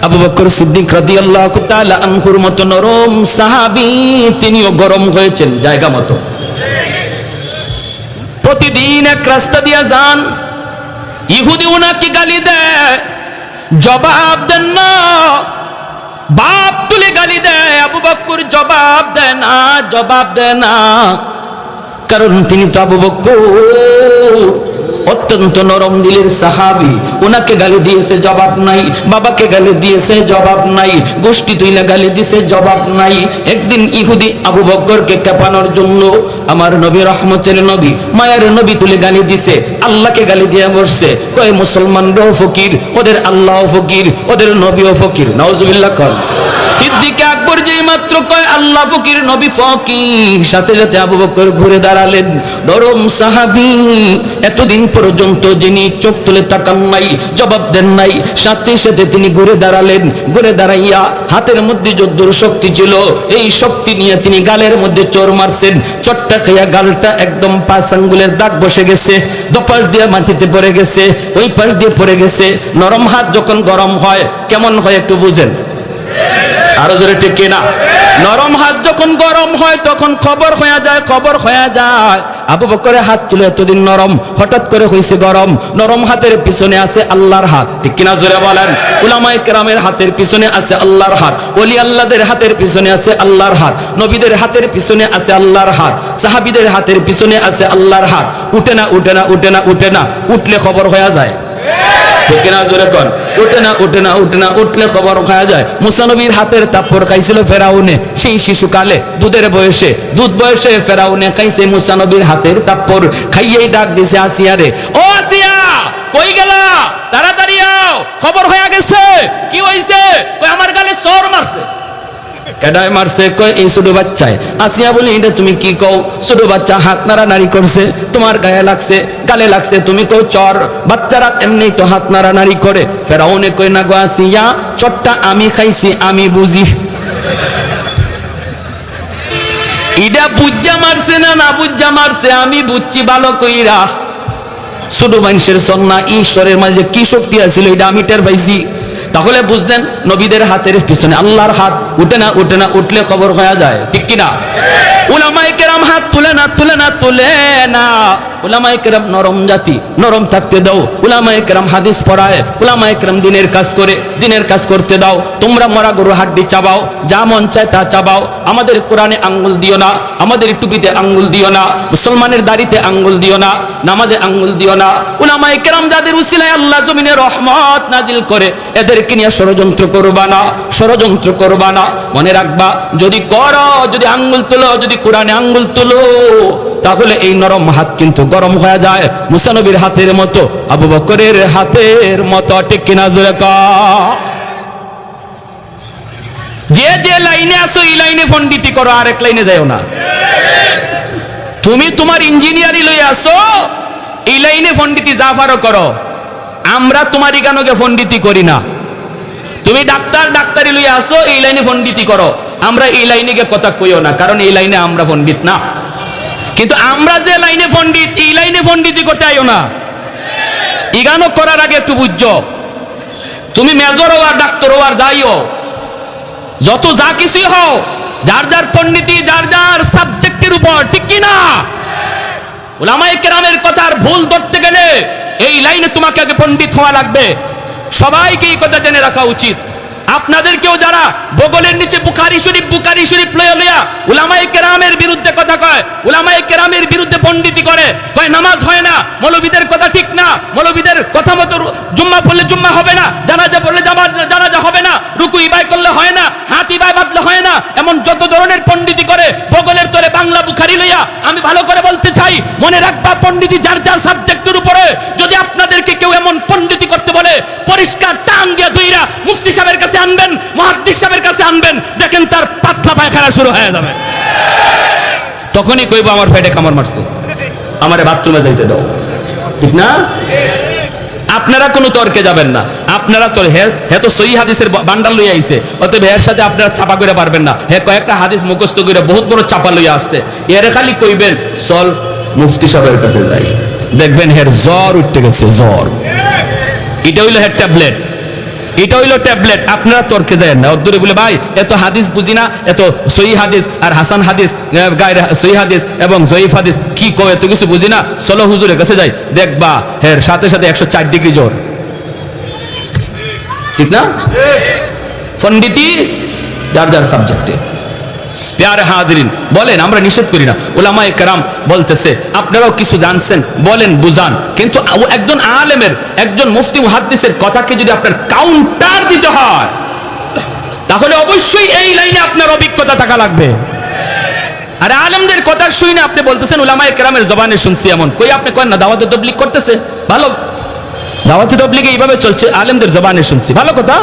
আবু বকর সিদ্দিক রাদিয়াল্লাহু তাআলা আনহুর মতো নরম সাহাবী, তিনিও গরম হয়েছেন জায়গা মতো। প্রতিদিন এক রাস্তা দিয়া যান, ইহুদি উনাকে গালি দেয়, জবাব দেন না, বাপ তুলে গালি দেয়। আবু বকর জবাব দেয় না, জবাব দেয় না, কারণ তিনি তো আবু বকর অত্যন্ত নরম দিলের সাহাবী। উনাকে গালি দিয়েছে, জবাব নাই। বাবাকে গালি দিয়েছে, জবাব নাই। গোষ্ঠী তুইলা গালি দিয়েছে, জবাব নাই। একদিন ইহুদি আবু বকরকে কাঁপানোর জন্য আমার নবী, রহমতের নবী, মায়ের নবী তুলে গালি দিছে, আল্লাহকে গালি দিয়ে বসছে। কয় মুসলমানরাও ফকির, ওদের আল্লাহও ফকির, ওদের নবীও ফকির। নাউজুবিল্লাহ কর। সিদ্দিক আকবর পর্যায়ে মাত্র কয় আল্লাহ ফকির নবী ফকির, সাথে সাথে আবু বকর ঘুরে দাঁড়ালেন। নরম সাহাবী, এতদিন পর্যন্ত যিনি চোখ তুলে তাকান নাই, জবাব দেন নাই, সাথে সাথে তিনি ঘুরে দাঁড়ালেন। ঘুরে দাঁড়াইয়া হাতের মধ্যে যদ্দুর শক্তি ছিল এই শক্তি নিয়ে তিনি গালের মধ্যে চোর মারছেন। চটটা খাইয়া গালটা একদম 5 আঙ্গুলের দাগ বসে গেছে, দপাশ দিয়ে মাটিতে পড়ে গেছে, ওই পাশ দিয়ে পড়ে গেছে। নরম হাত যখন গরম হয় কেমন হয় একটু বুঝেন, আরো জোরে ঠিক কিনা? নরম হাত যখন গরম হয় তখন খবর হয়ে যায়, খবর হয়ে যায়। আবু বকরের হাত ছিল এতদিন নরম, হঠাৎ করে হয়েছে গরম। নরম হাতের পিছনে আছে আল্লাহর হাত, ঠিক কিনা জোরে বলেন? উলামায়ে কেরামের হাতের পিছনে আছে আল্লাহর হাত, ওলি আল্লাহদের হাতের পিছনে আছে আল্লাহর হাত, নবীদের হাতের পিছনে আছে আল্লাহর হাত, সাহাবীদের হাতের পিছনে আছে আল্লাহর হাত। উঠে না, উঠে না, উঠে না, উঠে না, উঠলে খবর হয়ে যায়, ঠিক কিনা জোরে কোন? উঠে না, উঠে না, উঠে না, উঠলে খবর খাওয়া যায়। মুসা নবীর হাতের তাপ্পর খাইছিল ফেরাউনে সেই শিশুকালে, দুধের বয়সে, দুধ বয়সে ফেরাউনে খাইছে মুসা নবীর হাতের তাপ্পর। খাইয়েই ডাক দিছে আসিয়া রে, ও আসিয়া কই গেলা, তাড়াতাড়ি আও, খবর হয়ে গেছে। কি হইছে? কই আমার গালে চোর মারছে। কেডায় মারছে? কয় এই ছোট বাচ্চায়। আসিয়া বলি এটা তুমি কি কও? ছোট বাচ্চা হাত নাড়ানাড়ি করছে, তোমার গায়ে লাগছে, গালে লাগছে, তুমি কও চর। বাচ্চারা এমনি তো হাত নাড়ানাড়ি করে। ফেরাউনে কই না গো আসিয়া, চটটা আমি খাইছি, আমি বুঝি। ইডা বুজ্জা মারছে না না বুজ্জা মারছে আমি বুঝছি ভালো কইরা। ছোট মানুষের সন্না ঈশ্বরের মাঝে কি শক্তি আছিল এটা আমি টের পাইছি। তাহলে বুঝলেন নবীদের হাতের পিছনে আল্লাহর হাত। উঠে না, উঠে না, উঠলে খবর হয়ে যায়, ঠিক কিনা? উলামায়ে কেরাম হাত তুলে না, তুলে না, তুলে না। উলামায়ে কেরাম নরম জাতি, নরম থাকতে দাও। উলামায়ে কেরাম হাদিস পড়ায়, উলামায়ে কেরাম দিনের কাজ করে, দিনের কাজ করতে দাও। তোমরা মরা গরু হাড্ডি চাবাও, যা মন চায় তা চাবাও। আমাদের কোরআনে আঙ্গুল দিও না, আমাদের টুপিতে আঙ্গুল দিও না, মুসলমানের দাড়িতে আঙ্গুল দিও না, নামাজে আঙ্গুল দিও না। উলামায়ে কেরাম যাদের উসিলায় আল্লাহ জমিনে রহমত নাজিল করে, এদেরকে নিয়ে ষড়যন্ত্র করবা না, ষড়যন্ত্র করবা না। মনে রাখবা, যদি করো, যদি আঙ্গুল তুলো, যদি কোরআনে আঙ্গুল তুলো, তাহলে এই নরম হাত কিন্তু গরম হয়ে যায় মুসা নবীর হাতের মতো, আবু বকরের হাতের মতো, ঠিক কিনা জোরে কও? যে যে লাইনে আসো এই লাইনে পণ্ডিতি করো, আরেক লাইনে যাও না। তুমি তোমার ইঞ্জিনিয়ারিং লই আসো, এই লাইনে পণ্ডিতি যা পারো করো। আমরা তোমার ইগানোকে পণ্ডিতি করি না। তুমি ডাক্তারি লই আসো, এই লাইনে পণ্ডিতি করো। আমরা এই লাইনে গিয়ে কথা কইও না, কারণ এই লাইনে আমরা পণ্ডিত না। কিন্তু আমরা যে লাইনে পণ্ডিত, এই লাইনে পণ্ডিতি করতে আইও না। ইগানো করার আগে একটু বুঝছো, তুমি মেজর হও আর ডাক্তার হও আর যাইও, যত যা কিছু হও, যার যার পণ্ডিতি যার যার সাবজেক্টের উপর, ঠিক কি না? উলামায়ে কেরামের কথার ভুল ধরতে গেলে এই লাইনে তোমাকে আগে পণ্ডিত হওয়া লাগবে। সবাইকে এই কথা জেনে রাখা উচিত। আপনাদেরকেও যারা বগলের নিচে বুখারী শরীফ লইয়া উলামায়ে কেরামের বিরুদ্ধে কথা কয়, উলামায়ে কেরামের বিরুদ্ধে পণ্ডিতি করে, কয় নামাজ হয় না, মৌলবীদের কথা ঠিক না, মৌলবীদের কথা মতো জুম্মা পড়লে জুম্মা হবে না, জানাজা পড়লে জানাজা হবে না, রুকু ইবাই করলে হয় না, হাত ইবাই বাঁধলে হয় না, এমন যত ধরনের পণ্ডিতি করে বগলের তোরে বাংলা বুখারী লইয়া। আমি ভালো করে বলতে চাই, মনে রাখবা, পণ্ডিতি যার যার সাবজেক্টের উপরে। যদি আপনাদেরকে কেউ এমন পণ্ডিতি করতে বলে, পরিষ্কার টান দিয়ে দুইরা মুফতি সাহেবের কাছে আনবেন, মুহাদ্দিস সাহেবের কাছে আনবেন, দেখেন তার পাতলা পায়খানা শুরু হয়ে যাবে। তখনই কইবো আমার পেটে কামড় মারছে, আমারে বাথরুমে যাইতে দাও, ঠিক না? আপনারা কোনো তর্কে যাবেন না। আপনারা তো হে তো সহি হাদিসের বান্ডাল লইয়া আইছে, অতএব এর সাথে আপনারা চাপা করে পারবেন না। হে কয়েকটা হাদিস মুখস্থ করে বহুত বড় চাপা লইয়া আসছে, এর খালি কইবেন চল মুফতি সাহেবের কাছে যাই, দেখবেন হের জ্বর উঠতে গেছে, জ্বর। এটা হইলো হের ট্যাবলেট, এটা হইলো ট্যাবলেট। আপনারা তর্কে যায়েন না। অদ্দূরে বলে ভাই এত হাদিস বুঝি না, এত সহি হাদিস আর হাসান হাদিস, গায়ের সহি হাদিস এবং জয়ীফ হাদিস কি কয়, এত কিছু বুঝি না, চলো হুজুরের কাছে যাই, দেখবা হের সাথে সাথে 104 ডিগ্রি জ্বর, ঠিক না? পণ্ডিতি যার যার সাবজেক্টে। প্যারে হাজরিন, বলেন, আমরা নিষেধ করি না। উলামায়ে কেরাম বলতেছে আপনারাও কিছু জানছেন, বলেন, বুঝান, কিন্তু একজন আলেমের, একজন মুফতি মুহাদ্দিসের কথাকে যদি আপনার কাউন্টার দিতে হয়, তাহলে অবশ্যই এই লাইনে আপনার অভিজ্ঞতা থাকা লাগবে। আর আলেমদের কথা শুই না আপনি বলতেছেন উলামায়ে কেরামের জবানে শুনছি, এমন কই আপনি করেন না? দাওয়াতে তাবলীগ করতেছে, ভালো, দাওয়াতে তাবলীগে এইভাবে চলছে, আলেমদের জবানে শুনছি, ভালো কথা।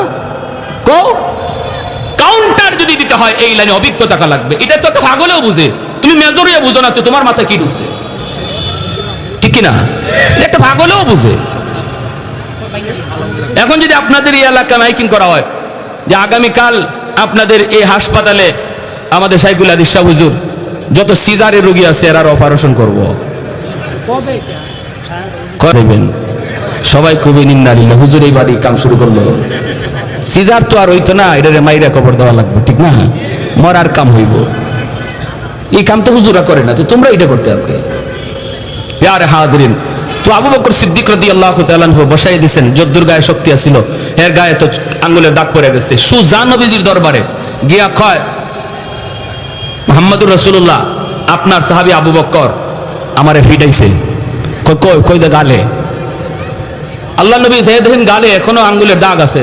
কাউন্টার যদি দিতে হয় এই লাইনে অভিজ্ঞতা থাকা লাগবে। এটা তো একটা পাগলেও বুঝে, তুমি মেজরিয়া বুঝো না তো তোমার মাথায় কি ঢুকছে, ঠিক কিনা? একটা পাগলেও বুঝে। এখন যদি আপনাদের এই এলাকা মাইকিং করা হয় যে আগামীকাল আপনাদের এই হাসপাতালে আমাদের শাইখুল হাদিস শাহ হুজুর যত সিজারের রোগী আছে এরার অপারেশন করব, করবেন সবাই খুবই নিন্দারিল্লা, হুজুর এই বাড়ি কাম শুরু করলো। সিজার তো আর হইতো না, এটারে মাইরা কবর দেওয়া লাগবে, ঠিক না? মরার কাম হইব, এই কাম তো হুজুরা করে না, তো তোমরা এটা করতে হবে। ইয়ারে হাজিরিন, তো আবু বকর সিদ্দিক রাদিয়াল্লাহু তাআলা আনহু বসাই দিয়েছেন, যদ্দুর গায়ে শক্তি আছিল, এর গায়ে তো আঙ্গুলের দাগ পড়ে গেছে। সুজা নবীজির দরবারে গিয়া কয়, মুহাম্মদুর রাসূলুল্লাহ আপনার সাহাবী আবু বকর আমারে ফিটাইছে। কই কই দে গালে। আল্লাহ নবী যে দেখেন গালে এখনো আঙ্গুলের দাগ আছে,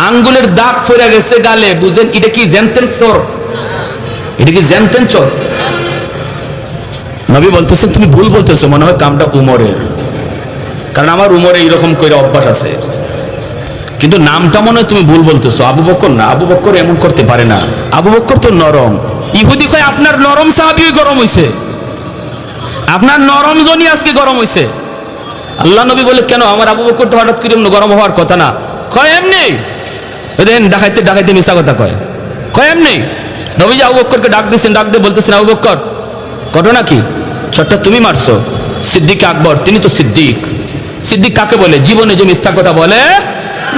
আঙ্গুলের দাগ পড়ে গেছে গালে, বুঝেন এটা কি জেনতেন চোর, এটা কি জেনতেন চোর? নবী বলতেছেন তুমি ভুল বলতেছো, মনে হয় কামটা উমরের, কারণ আমার উমরে এইরকম করে অভ্যাস আছে, কিন্তু নামটা মনে হয় তুমি ভুল বলতেছো, আবু বকর না, আবু বকর এমন করতে পারে না, আবু বকর তো নরম। ইহুদি কয় আপনার নরম সাহাবী গরম হইছে, আপনার নরম জনই আজকে গরম হইছে। আল্লাহ নবী বলে কেন, আমার আবু বকর তো হঠাৎ করে গরম হওয়ার কথা না। কয় এমনি, দেখেন ডাকাইতে ডাকাইতে মিশা কথা কয়, কয় এমনি। নবীজি আবু বকরকে ডাক দিয়েছেন, ডাক দিয়ে বলতেছেন আবু বকর ঘটনা কি, ছোট্ট তুমি মারছো সিদ্দিক আকবর, তিনি তো সিদ্দিক। সিদ্দিক কাকে বলে? জীবনে যে মিথ্যা কথা বলে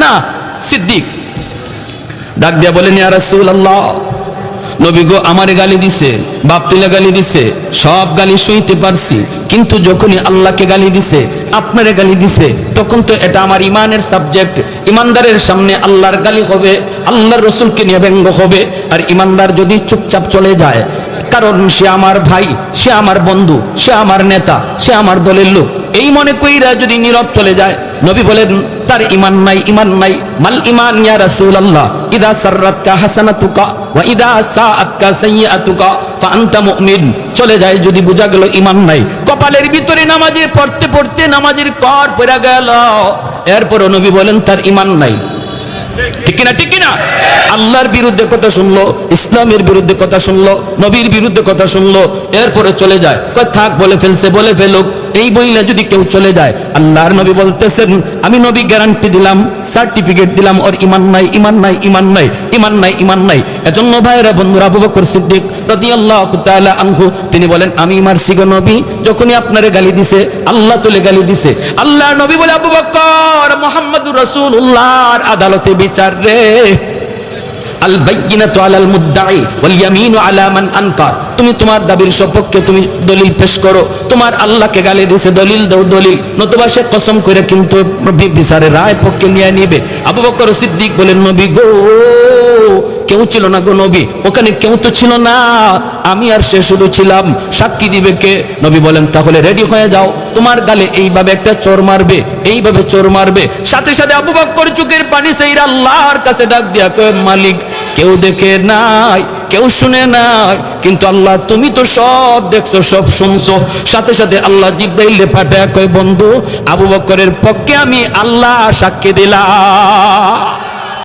না, সিদ্দিক। ডাক দিয়া বলেন ইয়া রাসূলুল্লাহ, নবী গো আমারে গালি দিছে, বাপ তুলে গালি দিছে, সব গালি সইতে পারছি, কিন্তু যখনই আল্লাহকে গালি দিছে, আপনারে গালি দিছে, তখন তো এটা আমার ইমানের সাবজেক্ট। ইমানদারের সামনে আল্লাহর গালি হবে, আল্লাহর রসুলকে নিয়ে ব্যঙ্গ হবে, আর ইমানদার যদি চুপচাপ চলে যায়, কারণ সে আমার ভাই, সে আমার বন্ধু, সে আমার নেতা, সে আমার দলের লোক, এই মনে কইরা যদি নীরব চলে যায়, নবী বলেন তার ঈমান নাই, ঈমান নাই। মাল ঈমান ইয়া রাসূলুল্লাহ, ইদা সাররাতকা হাসানাতুকা ওয়া ইদা সাআতকা সাইয়্যাতুকা ফা আনতা মুমিন। চলে যায় যদি, বোঝা গেল ঈমান নাই। কপালের ভিতরে নামাজে পড়তে পড়তে নামাজের কর পড়ে গেল, এরপর নবী বলেন তার ঈমান নাই, ঠিক কিনা? ঠিক কিনা? আল্লাহর বিরুদ্ধে কথা শুনলো, ইসলামের বিরুদ্ধে কথা শুনলো, নবীর বিরুদ্ধে কথা শুনলো, এরপরে চলে যায়, কয় থাক বলে ফেলছে, বলে ফেলুক, এই বইলে যদি কেউ চলে যায়, আল্লাহর নবী বলতেছেন আমি নবী গ্যারান্টি দিলাম, সার্টিফিকেট দিলাম, ওর ঈমান নাই, ঈমান নাই, ঈমান নাই, ঈমান নাই, ঈমান নাই। এজন্য ভাইরা বন্ধুরা, আবু বকর সিদ্দিক রাদিয়াল্লাহু তাআলা আনহু তিনি বলেন আমি মারছি গো নবী, যখনই আপনারে গালি দিছে, আল্লাহ তুলে গালি দিছে, আল্লাহর নবী বলে আবু বকর মুহাম্মদুর রাসূলুল্লাহর আদালতে বিচার রে, আল বাইয়িনাতু আলাল মুদ্দাই ওয়াল ইয়ামিনু আলা মান আনকার। তুমি তোমার দাবির সপক্ষে তুমি দলিল পেশ করো, তোমার আল্লাহকে গালি দিয়েছে, দলিল দাও, দলিল, নতুবা সে কসম করে কিন্তু বিচারের রায় পক্ষে নিয়ে নিবে। আবু বকর সিদ্দিক বলেন নবী গো কেউ ছিল না গো নবী, ওখানে কেউ তো ছিল না, আমি আর সে শুধু ছিলাম, সাক্ষী দিবে কে? নবী বলেন তাহলে রেডি হয়ে যাও, তোমার গালে এইভাবে একটা চোর মারবে, এইভাবে চোর মারবে। সাথে সাথে আবু বকর চোখের পানি সেইরা আল্লাহর কাছে ডাক দিয়া কয় মালিক, কেউ দেখে নাই, কেউ শুনে নাই, কিন্তু আল্লাহ তুমি তো সব দেখছো, সব শুনছো। সাথে সাথে আল্লাহ জিব্রাইলে পাঠায় কয় বন্ধু আবু বকরের পক্ষে আমি আল্লাহ সাক্ষী দিলাম।